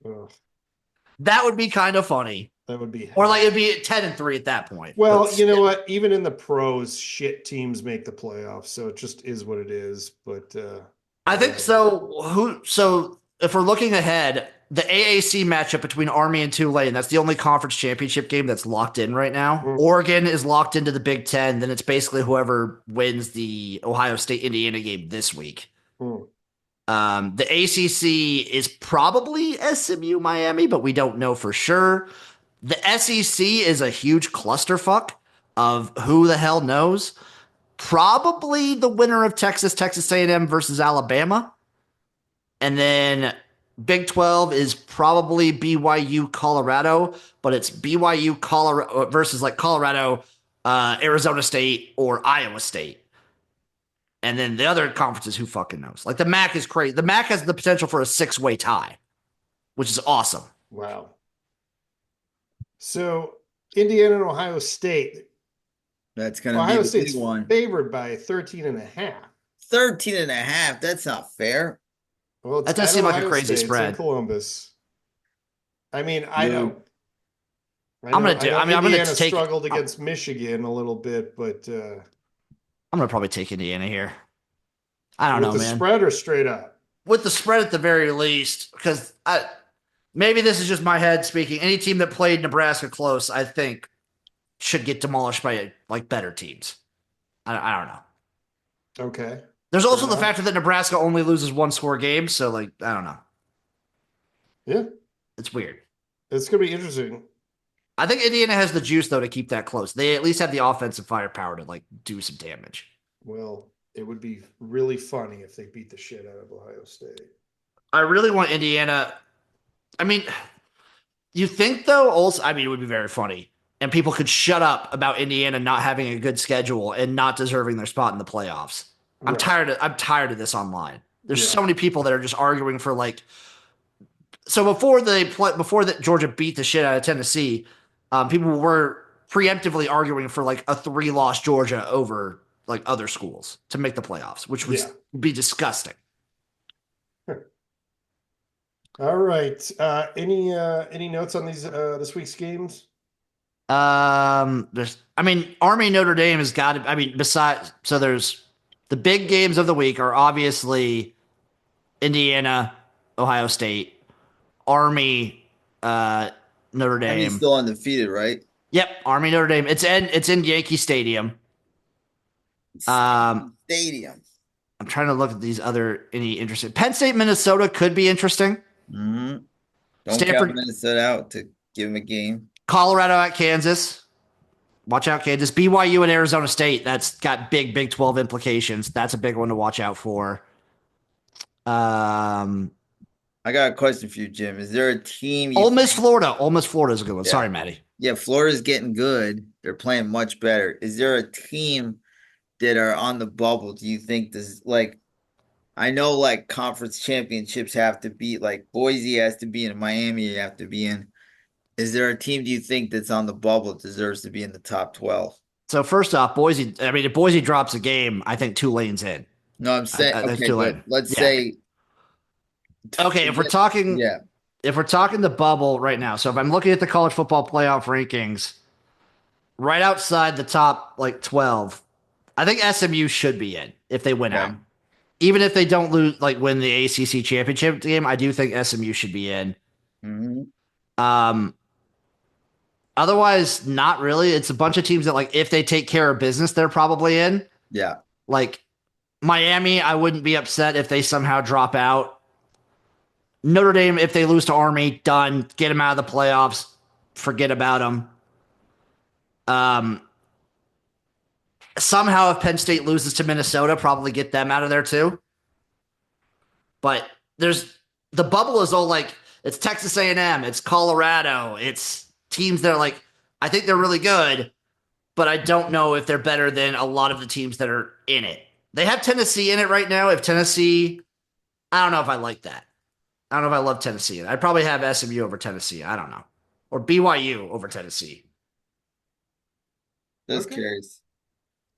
Speaker 1: Ugh,
Speaker 2: That would be kind of funny.
Speaker 1: that would be.
Speaker 2: Or like it'd be 10-3 at that point.
Speaker 1: Well,
Speaker 2: But
Speaker 1: you know what? Even in the pros, shit teams make the playoffs, so it just is what it is. But
Speaker 2: I think so. So if we're looking ahead, the AAC matchup between Army and Tulane, that's the only conference championship game that's locked in right now.
Speaker 1: Mhm.
Speaker 2: Oregon is locked into the Big Ten. Then it's basically whoever wins the Ohio State Indiana game this week.
Speaker 1: hmm.
Speaker 2: The ACC is probably SMU Miami, but we don't know for sure. The SEC is a huge clusterfuck of who the hell knows. Probably the winner of Texas A&M versus Alabama. And then Big 12 is probably BYU Colorado, but it's BYU Colorado versus like Colorado, Arizona State, or Iowa State. And then the other conferences, who fucking knows? Like the MAC is crazy. The MAC has the potential for a 6-way tie, which is awesome.
Speaker 1: Wow. So Indiana and Ohio State.
Speaker 3: That's going to
Speaker 1: Ohio
Speaker 3: be the
Speaker 1: State's
Speaker 3: big one.
Speaker 1: favored by 13.5.
Speaker 3: 13.5. That's not fair.
Speaker 1: Well,
Speaker 2: That does
Speaker 1: at
Speaker 2: seem like a
Speaker 1: Ohio
Speaker 2: crazy
Speaker 1: State, it's in
Speaker 2: spread.
Speaker 1: Columbus. I mean, I
Speaker 3: Yeah.
Speaker 1: know.
Speaker 2: I'm gonna
Speaker 1: Indiana
Speaker 2: take-
Speaker 1: struggled against Michigan a little bit, but
Speaker 2: I'm going to probably take Indiana here. I don't
Speaker 1: with
Speaker 2: know,
Speaker 1: the
Speaker 2: man.
Speaker 1: spread or straight up.
Speaker 2: With the spread at the very least, because maybe this is just my head speaking. Any team that played Nebraska close, I think, should get demolished by like better teams. I don't know.
Speaker 1: Okay.
Speaker 2: There's also
Speaker 1: Fair
Speaker 2: the factor that Nebraska only loses 1-score games, so like I don't know.
Speaker 1: Yeah,
Speaker 2: It's weird.
Speaker 1: it's gonna be interesting.
Speaker 2: I think Indiana has the juice though to keep that close. They at least have the offensive firepower to like do some damage.
Speaker 1: Well, It would be really funny if they beat the shit out of Ohio State.
Speaker 2: I really want Indiana. I mean, you think though? Also, I mean, it would be very funny, and people could shut up about Indiana not having a good schedule and not deserving their spot in the playoffs.
Speaker 1: Right.
Speaker 2: I'm tired of this online. There's
Speaker 1: Yeah.
Speaker 2: so many people that are just arguing for like. So before that Georgia beat the shit out of Tennessee, people were preemptively arguing for like a 3-loss Georgia over like other schools to make the playoffs, which would
Speaker 1: Yeah.
Speaker 2: be disgusting.
Speaker 1: All right. Any notes on these this week's games?
Speaker 2: I mean, Army Notre Dame has got to. I mean, besides, so there's the big games of the week are obviously Indiana, Ohio State, Army, Notre
Speaker 3: Army's
Speaker 2: Dame.
Speaker 3: still undefeated, right?
Speaker 2: Yep, Army Notre Dame. It's in Yankee Stadium.
Speaker 3: Stadium.
Speaker 2: I'm trying to look at these other any interesting. Penn State, Minnesota could be interesting.
Speaker 3: Mm-hmm. Don't
Speaker 2: Stanford,
Speaker 3: count Minnesota out to give him a game.
Speaker 2: Colorado at Kansas. Watch out, Kansas. BYU and Arizona State. That's got big Big 12 implications. That's a big one to watch out for.
Speaker 3: I got a question for you, Jim. Is there a team?
Speaker 2: Ole Miss, Florida. Ole Miss, Florida is a good one.
Speaker 3: Yeah.
Speaker 2: Sorry, Maddie.
Speaker 3: Yeah, Florida's getting good. They're playing much better. Is there a team that are on the bubble? Do you think this like? I know like conference championships have to be like Boise has to be in, Miami you have to be in. Is there a team do you think that's on the bubble that deserves to be in the top 12?
Speaker 2: So first off, Boise. I mean, if Boise drops a game, I think Tulane's in.
Speaker 3: No, I'm saying
Speaker 2: I think
Speaker 3: okay, but
Speaker 2: Tulane.
Speaker 3: let's
Speaker 2: Yeah.
Speaker 3: say
Speaker 2: Okay, if we're talking,
Speaker 3: yeah,
Speaker 2: if we're talking the bubble right now, so if I'm looking at the college football playoff rankings, right outside the top like 12, I think SMU should be in if they win
Speaker 3: okay.
Speaker 2: out. Even if they don't win the ACC championship game, I do think SMU should be in.
Speaker 3: Mm-hmm.
Speaker 2: Otherwise, not really. It's a bunch of teams that like if they take care of business, they're probably in.
Speaker 3: Yeah.
Speaker 2: Like Miami, I wouldn't be upset if they somehow drop out. Notre Dame, if they lose to Army, done. Get them out of the playoffs. Forget about them. Somehow, if Penn State loses to Minnesota, probably get them out of there too. But the bubble is all like it's Texas A&M, it's Colorado, it's teams that are like I think they're really good, but I don't know if they're better than a lot of the teams that are in it. They have Tennessee in it right now. If Tennessee, I don't know if I like that. I don't know if I love Tennessee. I'd probably have SMU over Tennessee. I don't know. Or BYU over Tennessee.
Speaker 3: Just
Speaker 1: Okay.
Speaker 3: curious.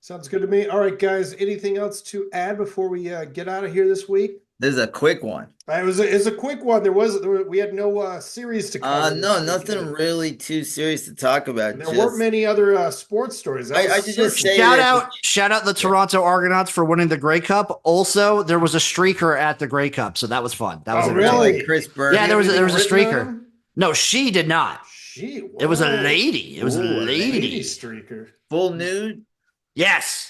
Speaker 1: Sounds good to me. All right, guys. Anything else to add before we get out of here this week?
Speaker 3: There's a quick one.
Speaker 1: It was a quick one. We had no series to cover.
Speaker 3: No,
Speaker 1: this
Speaker 3: nothing
Speaker 1: weekend.
Speaker 3: really too serious to talk about.
Speaker 1: There weren't many other sports stories.
Speaker 3: I should just say
Speaker 2: shout out the Toronto Argonauts for winning the Grey Cup. Also, there was a streaker at the Grey Cup, so that was fun. That was
Speaker 1: really?
Speaker 3: Like Chris Burns.
Speaker 2: Yeah, there was a streaker.
Speaker 1: On?
Speaker 2: No, she did not. It was a lady. It was a
Speaker 1: lady streaker.
Speaker 3: Full nude.
Speaker 2: Yes.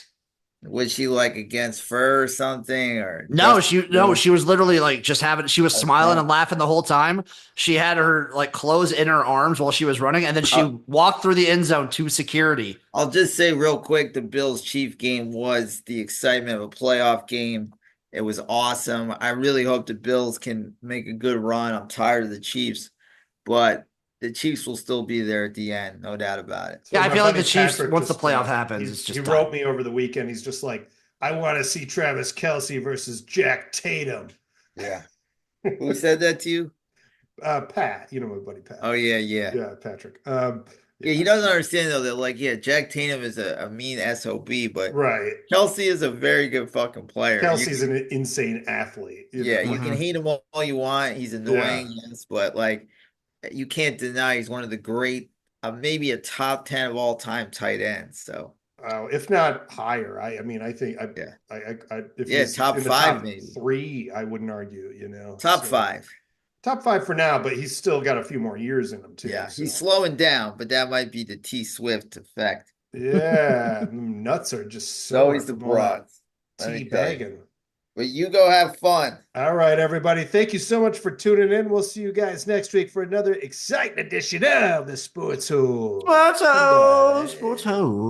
Speaker 3: Was she like against fur or something or
Speaker 2: no? She was literally like just having. She was smiling and laughing the whole time. She had her like clothes in her arms while she was running, and then she walked through the end zone to security.
Speaker 3: I'll just say real quick: the Bills-Chief game was the excitement of a playoff game. It was awesome. I really hope the Bills can make a good run. I'm tired of the Chiefs, but the Chiefs will still be there at the end, no doubt about it.
Speaker 2: Yeah, I feel like the Chiefs,
Speaker 1: Patrick
Speaker 2: once the playoff happens, it's just
Speaker 1: he wrote me over the weekend. He's just like, I want to see Travis Kelce versus Jack Tatum.
Speaker 3: Yeah. Who said that to you?
Speaker 1: Pat, my buddy Pat.
Speaker 3: Oh, yeah,
Speaker 1: Patrick.
Speaker 3: Yeah, he doesn't understand though that like Jack Tatum is a mean SOB, but
Speaker 1: right.
Speaker 3: Kelce is a very good fucking player.
Speaker 1: Kelce's an insane athlete.
Speaker 3: You can hate him all you want. He's annoying, yes, but like you can't deny he's one of the great, maybe a top 10 of all time tight ends. So
Speaker 1: if not higher, I think if
Speaker 3: top
Speaker 1: in the
Speaker 3: 5,
Speaker 1: top
Speaker 3: maybe
Speaker 1: 3, I wouldn't argue.
Speaker 3: Top 5.
Speaker 1: Top 5 for now, but he's still got a few more years in him too.
Speaker 3: Yeah, he's slowing down, but that might be the T Swift effect.
Speaker 1: Yeah, nuts are just so.
Speaker 3: Always the broads.
Speaker 1: Teabagging.
Speaker 3: But you go have fun.
Speaker 1: All right, everybody. Thank you so much for tuning in. We'll see you guys next week for another exciting edition of the Sports Hole.
Speaker 2: Sports Hole.